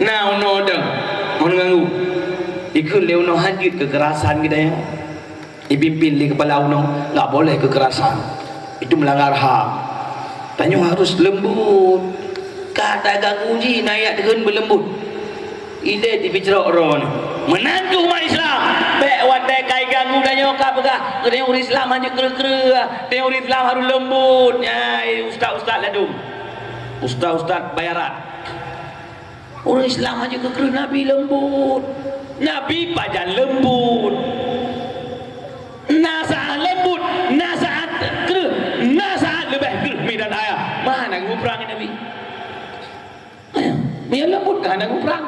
nah uno dah ganggu ikut le uno hadir kekerasan kita ya dipimpin di kepala uno enggak boleh kekerasan itu melanggar HAM tanya harus lembut kata ganggu ji naik dengan berlembut ide di bicara orang menantu umat Islam baik wadai kai ganggu dan nyoka pegah kena orang Islam hanya kera-kera dia orang Islam harus lembut ya ustaz-ustaz ladum ustaz-ustaz bayaran orang Islam hanya kera Nabi lembut Nabi pajan lembut nasihat lembut nasihat kera nasihat lebih kera medan ayah mana nguprang Nabi dia lembut kan aku perang.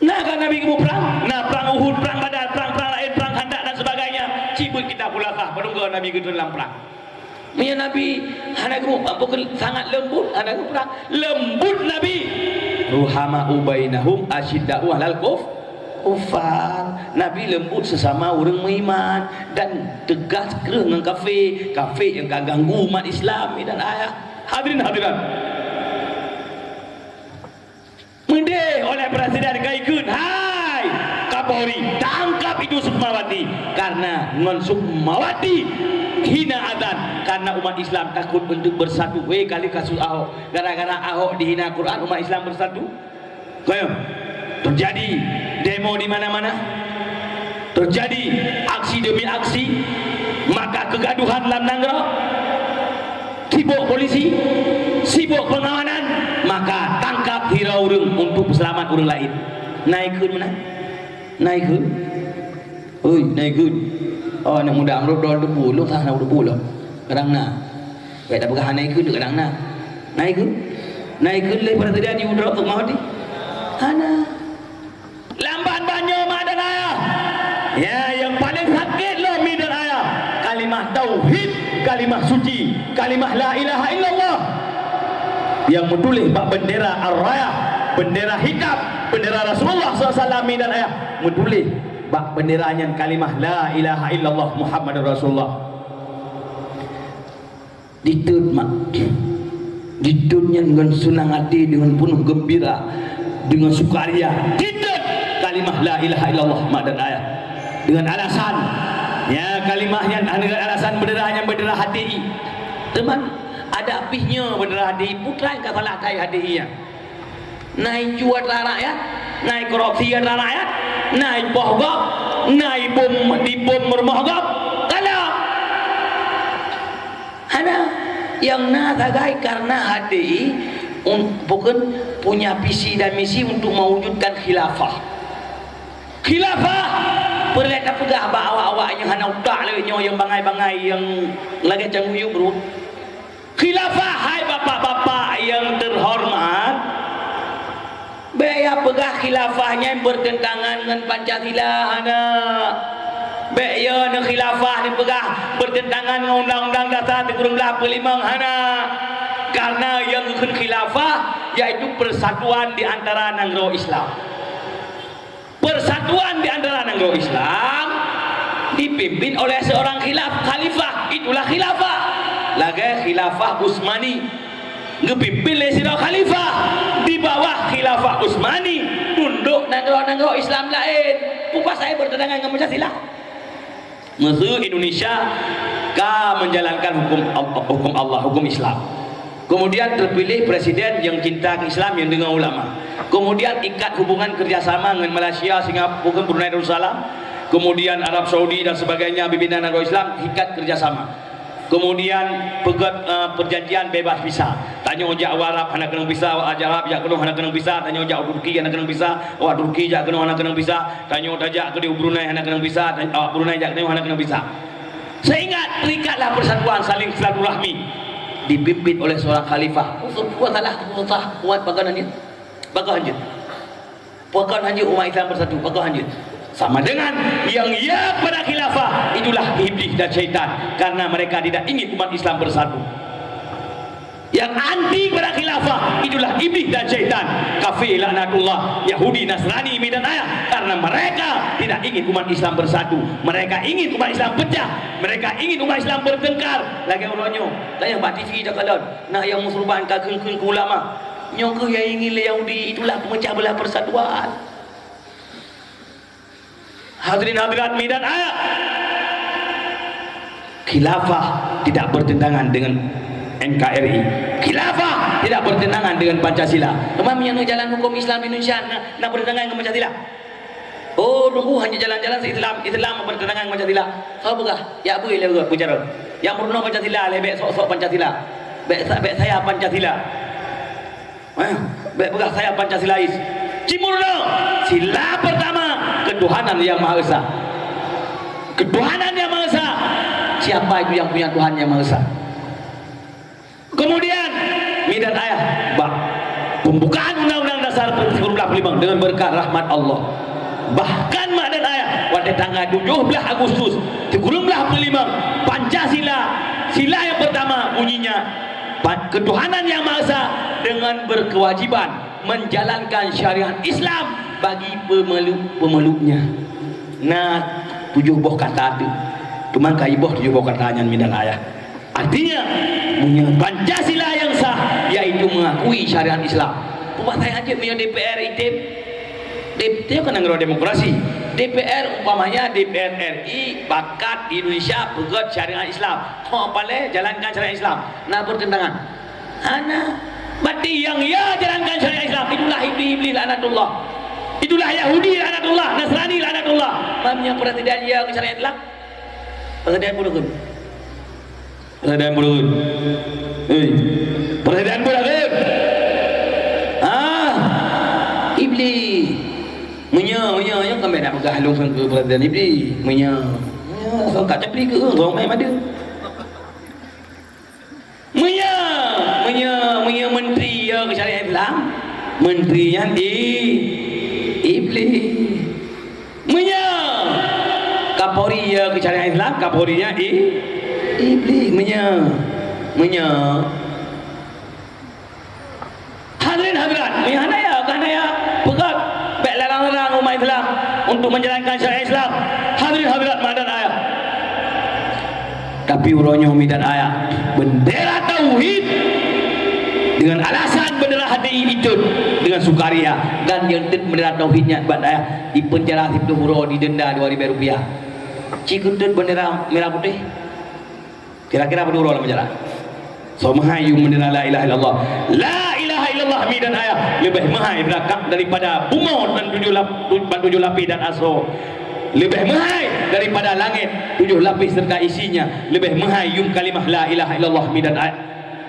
Nah kan Nabi kamu perang, nah perang Uhud, perang Badar, perang lain, perang Khandaq dan sebagainya. Cibut kita pula kah, penunggu Nabi ke dalam perang. Dia Nabi, anakku bukan sangat lembut, anakku perang lembut Nabi. Ruhama ubainahum asyidda'u alal kufar. Nabi lembut sesama orang beriman dan tegas dengan kafir yang ganggu umat Islam dan ayah. Hadirin hadirat. Mendeh oleh Presiden Kaikun, hai Kapolri tangkap itu Sukmawati karena non Sukmawati hina adzan karena umat Islam takut untuk bersatu. Kali kasus Ahok gara-gara Ahok dihina Quran umat Islam bersatu. Kayo terjadi demo di mana-mana, terjadi aksi demi aksi, maka kegaduhan dalam Nanggara, sibuk polisi, sibuk pengawanan, maka tangkap hira orang untuk selamat orang lain. Naik ke mana? Naik ke? Oi, naik ke? Oh, nak muda amrut dol debu, lu sah nak debu lo. Kadang na. Baik dah berkah naik ke kadang na. Naik ke? Naik ke lepas terjadi udara untuk mati. Hana. Lamban banyak mak dan ayah. Ya, yang paling sakit lo mi dan ayah. Kalimah tauhid, kalimah suci, kalimah la ilaha illallah. Yang menulis bak bendera ar-rayah, bendera hitam, bendera Rasulullah SAW dan ayah menulis bak benderanya kalimah la ilaha illallah Muhammadur Rasulullah. Ditut mak, ditutnya dengan senang hati, dengan penuh gembira, dengan sukaria. Ditut kalimah la ilaha illallah mak dan ayah dengan alasan ya kalimahnya dengan alasan benderanya bendera HTI. Teman ada apihnya bendera HTI putra yang kalah kai HTI-nya. Naik jual rakyat, naik korupsi rakyat, naik bohgap, naik bom bermohgap. Kalau ada yang nadagai karena HTI bukan punya visi dan misi untuk mewujudkan khilafah. Khilafah perlet apa gah ba awak-awak yang hana utak le yang bangai-bangai yang lagi cangguyup bro. Khilafah hai bapak-bapak yang terhormat. Baya pegah khilafahnya yang bertentangan dengan Pancasila hana. Baya ne khilafah ni pegah bertentangan dengan Undang-Undang Dasar 1945 hana. Karena yang khilafah yaitu persatuan di antara negara Islam. Persatuan di antara negara Islam dipimpin oleh seorang khalifah, itulah khilafah. Lagi khilafah Utsmani dipimpin oleh seorang khalifah di bawah khilafah Utsmani tunduk negara-negara Islam lain. Pupas saya bertentangan dengan Pancasila. Musuh Indonesia menjalankan hukum Allah, hukum Islam. Kemudian terpilih presiden yang cinta ke Islam yang dengan ulama. Kemudian ikat hubungan kerjasama dengan Malaysia, Singapura, Brunei Darussalam. Kemudian Arab Saudi dan sebagainya, pimpinan negara Islam ikat kerjasama. Kemudian pegat perjanjian bebas visa. Tanya ojak Arab hana kena visa, awak Arab jak kena hana kena visa. Tanya ojak Turki hana kena visa, awak Turki jak kena hana kena visa. Tanya ojak ke Brunei hana kena visa, awak Brunei jak kena hana kena visa. Sehingga terikatlah persatuan saling silaturahmi dipimpin oleh seorang khalifah. Kuat bagaimana dia? Bagaimana? Bagaimana umat Islam bersatu? Bagaimana? Sama dengan yang ya pada khilafah, itulah iblis dan syaitan, karena mereka tidak ingin umat Islam bersatu. Yang anti pada khilafah, itulah iblis dan syaitan, kafir laknatullah, Yahudi, Nasrani, dan ayah, karena mereka tidak ingin umat Islam bersatu. Mereka ingin umat Islam pecah, mereka ingin umat Islam bertengkar. Lagi orangnya, saya buat TV cakalan, nak yang musulman kageng ke ulama, nyongke yang ingin Yahudi, itulah pemecah belah persatuan. Hadirin hadirat dan ayat, khilafah tidak bertentangan dengan NKRI, khilafah tidak bertentangan dengan Pancasila. Memang yang jalan hukum Islam Indonesia nak bertentangan dengan Pancasila? Oh, nunggu hanya jalan-jalan Islam bertentangan dengan Pancasila. Kau begah, ya apa yang bicara? Yang berulang Pancasila, lebih sok-sok Pancasila, bek saya Pancasila. Bek begah saya Pancasilais. Cimurno, sila pertama ketuhanan yang Maha Esa. Ketuhanan yang Maha Esa. Siapa itu yang punya Tuhan yang Maha Esa? Kemudian midan ayah bab pembukaan Undang-Undang Dasar 1945 dengan berkat rahmat Allah. Bahkan mak dan ayah pada tanggal 17 Agustus 1945 Pancasila sila yang pertama bunyinya ketuhanan yang Maha Esa dengan berkewajiban menjalankan syariat Islam bagi pemeluknya. Nah, 7 buah kata itu. Cuma kai buah 7 buah katanya midan ayah. Artinya punya Pancasila yang sah, yaitu mengakui syariat Islam. Umat saya aja punya DPR item. DPR kan negara demokrasi. DPR umpamanya DPR RI bakat di Indonesia pegat syariat Islam. Kau boleh jalankan syariat Islam. Nah bertentangan. Ana berarti yang ya jalankan syariat Islam itulah iblis laknatullah. Itulah Yahudi laknatullah, Nasrani laknatullah. Mamnya presiden yang syariat Islam. Presiden bunuhun. Presiden bunuhun. Presiden bunuhun. Iblis. Menya yang kami nak pegang halung ke presiden iblis. Menya. So kat tepi ke orang main ada. Menya menteri ya ke syariat Islam. Menterinya iblis. Menya Kapolri ya ke syariat Islam, Kapolrinya iblis. Menya hadirin hadirat, mihana ya kana ya pegat baik larang-larang umat Islam untuk menjalankan syariat Islam. Hadirin hadirat madan ayat. Tapi uronya umidan ayat bendera tauhid dengan alasan bendera HTI itu dengan sukaria dan yang bendera tauhidnya buat ayat di penjara Ibnu Huro didenda 2.000 rupiah. Cikutut bendera merah putih. Kira-kira berapa orang penjara? So mahayu bendera la ilaha illallah. La ilaha illallah midan ayat lebih mahal daripada bunga dan 7 lapis dan asro. Lebih mahal daripada langit 7 lapis serta isinya. Lebih mahal kalimah la ilaha illallah midan ayat.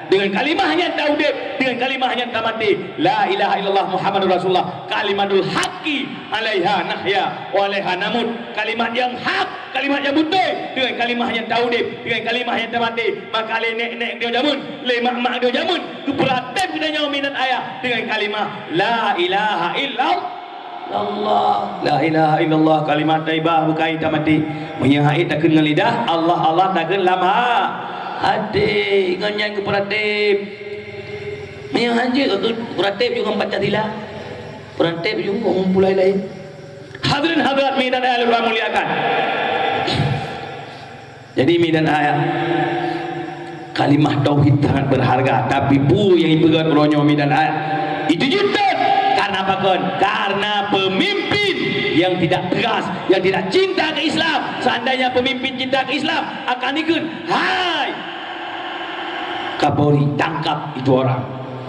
dengan kalimahnya taudib, dengan kalimahnya tamati, la ilaha illallah Muhammadur Rasulullah, kalimatul haqqi alaiha nahya wa alaiha namut, kalimat yang hak, kalimat yang betul, dengan kalimahnya taudib, dengan kalimahnya tamati, maka le nek dia jamun, le mak dia jamun, keberatib kita nyawa minat ayah dengan kalimah la ilaha illallah Allah, la ilaha illallah, kalimat taibah bukai tamati, menyahai takun dengan lidah, Allah takun lama hati nganyan ke peratib, menyahanja ke peratib juga Pancasila, peratib juga ngumpulai lain. Hadirin hadirat midan ayat Allah muliakan. Jadi midan ayat kalimah tauhid sangat berharga, tapi pu yang dipegang ronyo midan ayat itu juta. Karena apa kon? Karena pemimpin yang tidak tegas, yang tidak cinta ke Islam. Seandainya pemimpin cinta ke Islam akan ikut, hai Kapolri tangkap itu orang,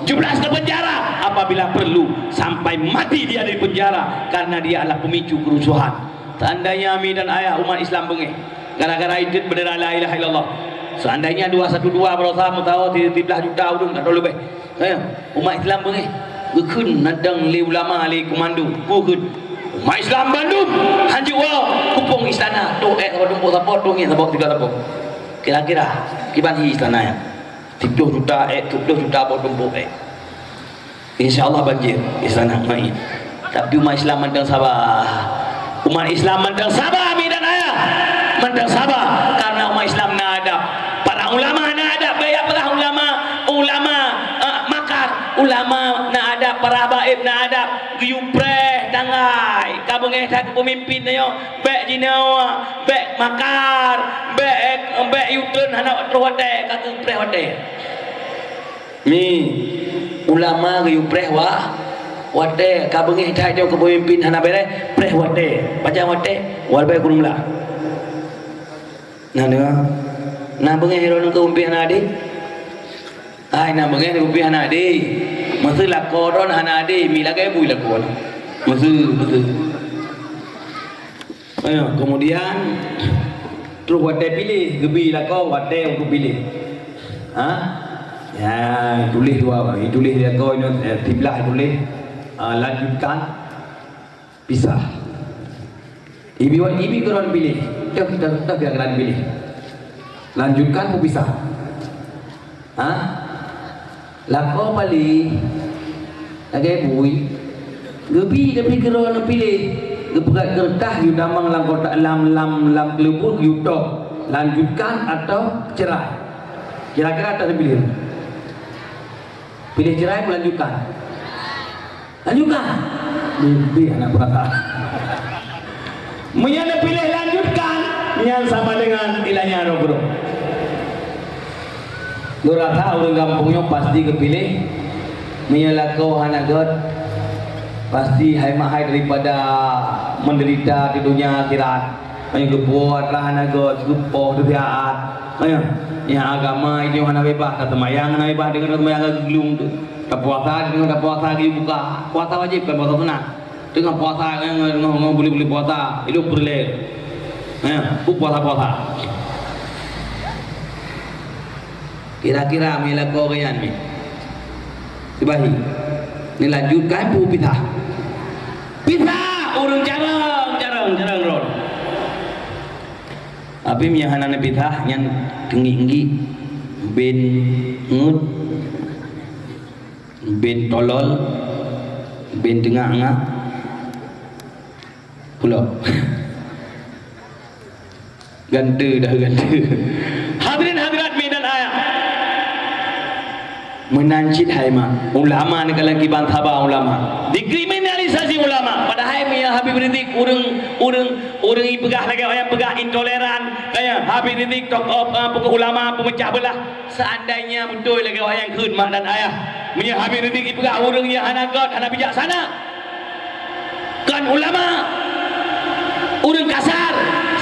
jeblas ke penjara apabila perlu, sampai mati dia di penjara karena dia adalah pemicu kerusuhan. Seandainya ami dan ayah umat Islam bengih gara-gara itu bendera la ilaha illallah, seandainya 212 berusaha mutawa 13 juta udung tak lebih, umat Islam bengih gekun nadang li ulama li komando gekun umat Islam Bandung hanjuk wow kupung istana tu tumpuk sapot tu ngin sapot 3 sapot, kira-kira kiban hi istana ya 10 juta 10 juta bot tumpuk insyaallah banjir istana mai. Tapi umat Islam mandang sabar, umat Islam mandang sabar dan ayah mandang sabar, karena umat Islam nak ada para ulama, nak ada banyak para ulama ulama nak ada para baib, nak ada guyupreh tangai kabung tak pemimpin yo bek jinawa bek makar bek yutun anak terwate kata preh wate mi ulama guyupreh wate kabung tak jo pemimpin anak bere preh wate baca wate wal bae kurumla nah bengai hero nang pemimpin anak ade ai na bengai pemimpin anak ade masa lakoron anak ade mi lagai bui lakon masa kemudian terus wate pilih gebi lakon wate untuk pilih ya tulis dua tulis dia kau tiblah tulis lanjutkan pisah ibi keron pilih kita biar kalian pilih lanjutkan mau pisah lako bali lagi bui gebi keron pilih gepegat kertas yu damang lam kotak lam kelubur yu tok lanjutkan atau cerai, kira-kira tak pilih cerai melanjutkan lebih anak berkata menyana pilih lanjutkan yang sama dengan ilahnya rogro Lurata orang kampungnya pasti kepilih menyalakau anak God pasti hai mahai daripada menderita di dunia akhirat. Ayo kebuatlah anak God kupoh di haat. Ayo yang agama ini anak bebas kata mayang anak bebas dengan mayang gelung tu. Puasa dengan puasa dibuka. Puasa wajib kan puasa sunat. Dengan puasa ngomong boleh puasa hidup boleh. Puasa. Kira-kira mila korean mi dibahi ni lanjutkan pu pitah urung jarang ron tapi miyahanan pitah yang tinggi ben ngut ben tolol ben tengah pulau ganti hadirin hadirat medan ayat menancit haima ulama ni kalau kiban thaba ulama dikriminalisasi ulama padahal Mia Habib Rizik urang ipegah lagi yang pegah intoleran kaya Habib Rizik pokok ulama pemecah belah seandainya betul lagi yang keun mak dan ayah Mia Habib Rizik ipegah urang yang hanagat hana bijaksana kan ulama urang kasar.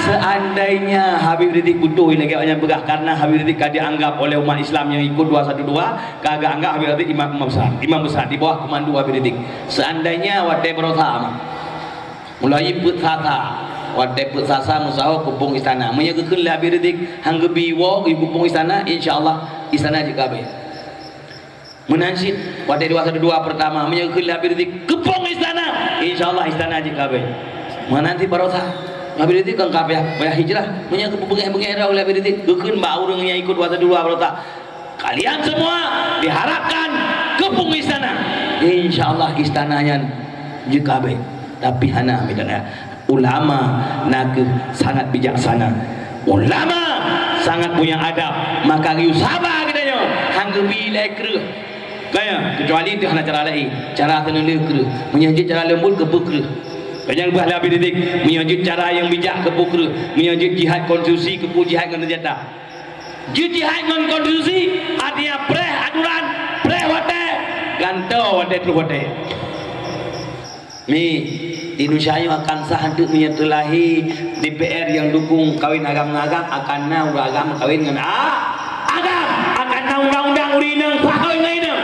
Seandainya Habib Rizik butuh lagi yang pegah karena Habib Rizik dianggap oleh umat Islam yang ikut 212 kagak anggap Habib Rizik imam besar di bawah komando Habib Rizik. Seandainya wate berosa mulai putsasa wate putsasa musaho kupung istana menyegekeun Habib Rizik hanggebi wo kupung istana insyaallah istana jika be menansit pada 212 pertama menyegel Habib Rizik kepung istana, insyaallah istana haji kabeh menanti barokah Habib Rizik kang kabeh bayar hijrah menyang kepengeh-pengeh oleh Habib Rizik geukeun ba urang nya ikut 212 barokah kalian semua diharapkan kepung istana, insyaallah istananya haji kabeh tapi hana midana ulama nak sangat bijaksana, ulama sangat punya adab, maka riu sabar katanya hangge bilai kreuh kaya kecuali itu hana cara lain, cara tenulih kreuh menyajid cara lembut kepuk kreuh banyak buah Habib Rizik menyajid cara yang bijak kepuk kreuh menyajid jihad konstitusi kepuk jihad dengan senjata jihad dengan konstitusi artinya preh aturan preh wate gantau wate terus wate ni di Indonesia akan sah untuk menyetelahi DPR yang dukung kawin agama-agama akan na agama kawin dengan agama akan na undang-undang urinang kawin ngainang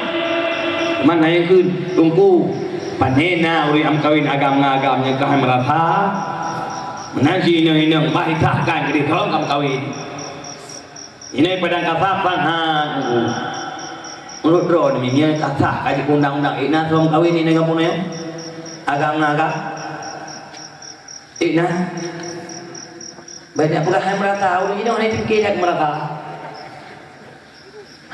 mana yang kun tungku panena uri am kawin agama-agama yang kahai merata menansi inang-inang bahitahkan jadi tolong kamu kawin ini padang kafapan menurut drone ini kata kaji undang-undang ina tolong kawin ini kamu ya agama-agama nah banyak pegawai merata udah ini orang itu pikir merata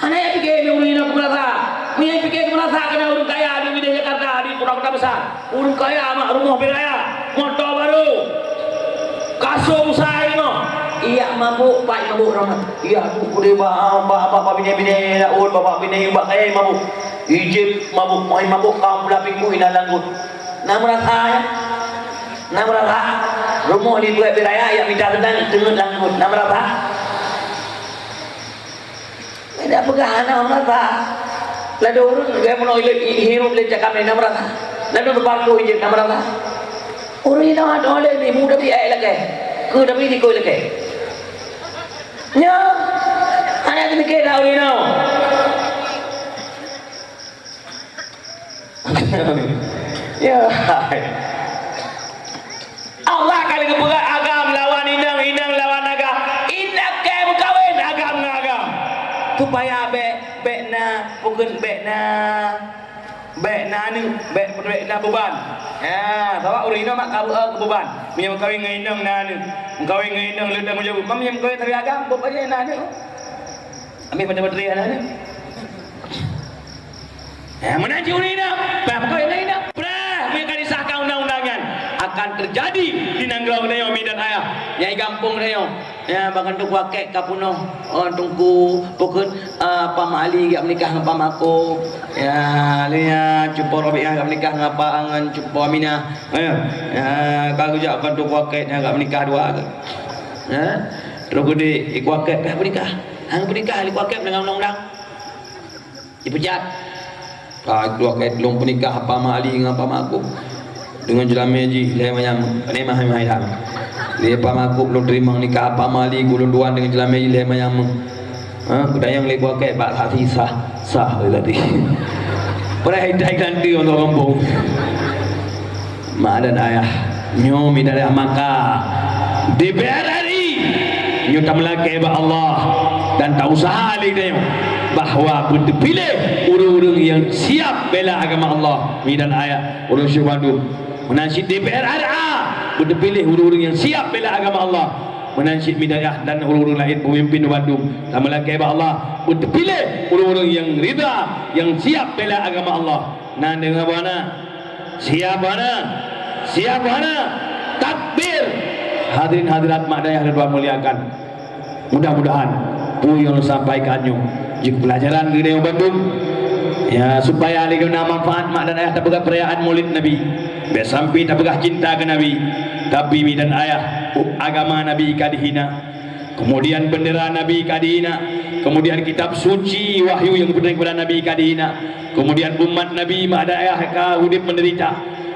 hanya yang pikir ini merata punya pikir merata karena orang kaya di wilayah Jakarta di kota-kota besar orang kaya mak rumah beraya motor baru kasur usaha ini iya mabuk pak mabuk ramad iya tu boleh bapak bini-bini laul bapak bini ubak kaya mabuk ijib mabuk main mabuk kaum belapingku ina langgut nah merata ya nah berapa rumah di dua wilayah yang minta tentang dengan langgut nah berapa tidak pegahan nah berapa lalu orang gaya menolak hirup lecak kami nah berapa lalu berpaku hijau nah berapa orang ini ada oleh ni muda bi lagi ke tapi di kau lagi nya hanya demikian dah orang ini ya Allah kali keberat agam lawan inang lawan agam inang ke berkawin agam ngagam supaya bekna bukan bekna ni bekna beban ya bawa urino mak kabu beban punya kawin nginang na ni kawin nginang ledak menjawab mam yang kawin tari agam bapaknya na ni ambil pada-pada ana ni ya menaji urino apa kawin nginang prah mereka disahkan undang-undangan akan terjadi di Nangglau Dayo Midan ayah nyai kampung Dayo ya bahkan tu wakek kapuno tungku pokok pamali gak menikah ngapa mako ya lihat cupo Rabiah gak menikah ngapa angan cupo Aminah ya kalau jak akan tu wakek gak menikah dua ya terus gede ikwakek dah menikah hang menikah ikwakek dengan undang-undang dipecat dua wakek belum menikah apa mali ngapa mako dengan jelameji le mayam ne mahai dah le pamaku belum terima nikah apa mali gulun duan dengan jelameji le mayam kudayang le buat ke bak hati sah tadi pada hidai ganti untuk kampung mak dan ayah nyomi dari maka DPR RI nyuta melaki ba Allah dan tak usaha lagi dia bahwa berpilih urung-urung yang siap bela agama Allah midan ayah urung syubadum menansyid DPR RA berpilih urung-urung yang siap bela agama Allah menansyid midayah dan urung-urung lain pemimpin Bandung sama lagi Allah berpilih urung-urung yang rida yang siap bela agama Allah nah dengan mana siap mana takbir hadirin hadirat makdayah dan Tuhan muliakan mudah-mudahan yang sampaikannya jika pelajaran di Dayo Bandung ya supaya lagi manfaat mak dan ayah tak bergah perayaan Maulid Nabi biar sampai tak bergah cinta ke Nabi tapi mi dan ayah agama Nabi kadihina kemudian bendera Nabi kadihina kemudian kitab suci wahyu yang benar kepada Nabi kadihina kemudian umat Nabi mak dan ayah kahudip menderita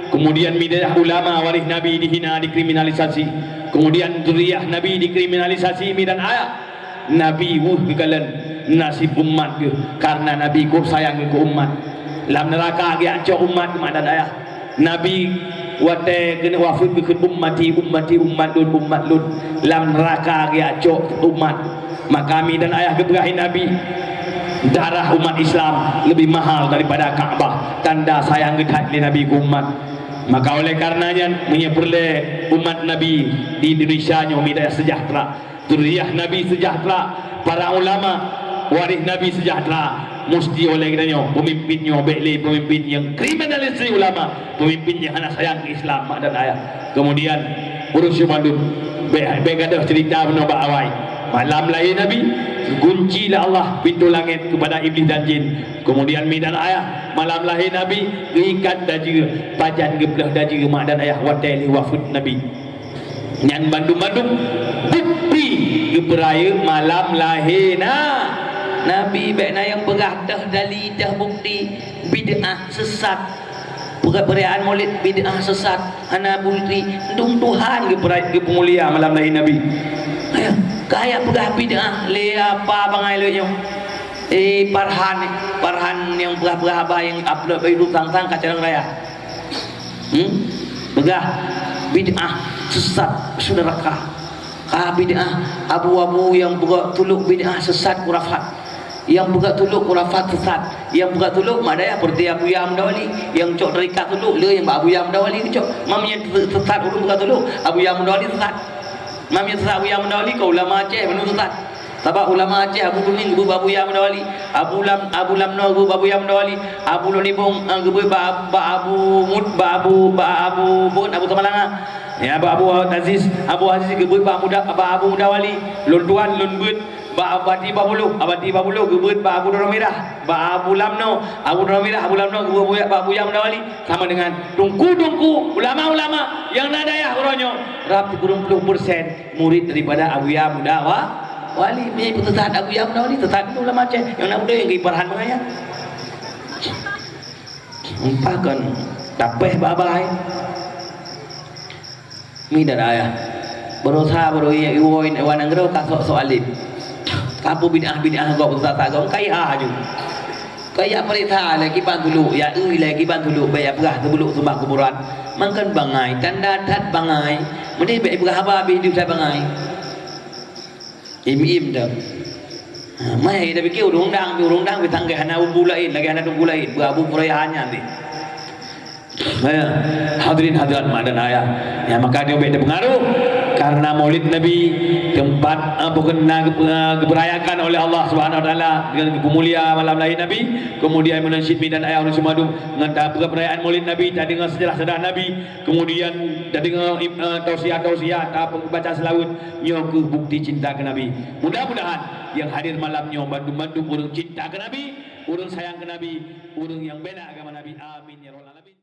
kemudian midayah ulama waris Nabi dihina dikriminalisasi kemudian zuriyah Nabi dikriminalisasi mi dan ayah Nabi kekalan nasib umat ke karena Nabi ku sayang ke umat lam neraka ge acok umat mak dan ayah Nabi wate kena wafud ke ummati umat lam neraka ge acok umat maka kami dan ayah ke berahi Nabi darah umat Islam lebih mahal daripada Kaabah, tanda sayang getat li Nabi ku umat. Maka oleh karenanya menyepurle umat Nabi di Indonesia nya hidayah sejahtera, zuriyah Nabi sejahtera, para ulama waris Nabi sejahtera. Mesti oleh katanya pemimpinnya bekli pemimpin yang kriminalisasi ulama, pemimpin yang anak sayang ke Islam mak dan ayah. Kemudian urus Syumadun begadah cerita menobak awai malam lahir Nabi, kuncilah Allah pintu langit kepada iblis dan jin. Kemudian mi dan ayah malam lahir Nabi ikat daji pajan geblah daji mak dan ayah wateli wafud Nabi nyan bandung-bandung bukti geberaya malam lahir Nabi baikna yang beradah dari dah bukti bid'ah sesat. Perayaan Maulid bid'ah sesat. Hana putri dung Tuhan ke pemulia malam lahir Nabi. Kaya pegah bid'ah le apa bangai le nyo. Parhan yang pegah abah yang upload hidup tang-tang kacarang raya. Pegah bid'ah sesat saudara bid'ah abu-abu yang buka tuluk bid'ah sesat kurafat. Yang buka tuluk kurafat sesat, yang buka tuluk madaya seperti Abu Yam Dawali yang cok terikat tuluk le yang Abu Yam Dawali ni cok mamnya sesat urut buka tuluk Abu Yam Dawali sesat mamnya sesat Abu Yam Dawali kau ulama Aceh menurut sesat sebab ulama Aceh Abu Kuning bu Abu Yam Dawali Abu Lamno bu Abu Yam Dawali Abu Lonibong bu Abu Mud Abu Bun Abu Tamalanga ya Abu Aziz gebut Abu Dawali Lon Tuan Lon Bud abadi babulu gebut Abu Dorong Merah Abu Lamno Abu Yam Dawali sama dengan dungku ulama-ulama yang nadayah uronyo rapi 20% murid daripada Abu Yam Dawali ni tetap Abu Yam Dawali tetap itu ulama Aceh yang nak yang kiparhan mengaya umpakan tapeh babai mi dadaya berusaha beroi iwoin ewan anggero kasok soalib kapu bid'ah kau tak kau kaya aju kaya perintah lagi bantu ya lagi bantu bayar berah terbuluk sembah kuburan makan bangai tanda tat bangai mending bayar berah habis hidup saya bangai im dah mai dah fikir urung dang betanggai hana umbu lain lagi hana tunggu lain berabu perayaannya nanti hadirin hadirat mak dan ayah ya maka dia beda pengaruh karena Maulid Nabi tempat diperayakan oleh Allah Subhanahu Wa Taala dengan pemulia malam lahir Nabi, kemudian menasyiid dan ayah Rasul Madu dengan perayaan Maulid Nabi tadi dengan sejarah Nabi, kemudian tadi dengan tausiah baca selawat nyo ke bukti cinta ke Nabi. Mudah-mudahan yang hadir malamnya bantu-bantu urang cinta ke Nabi, urang sayang ke Nabi, urang yang bela agama Nabi. Amin ya rabbal alamin.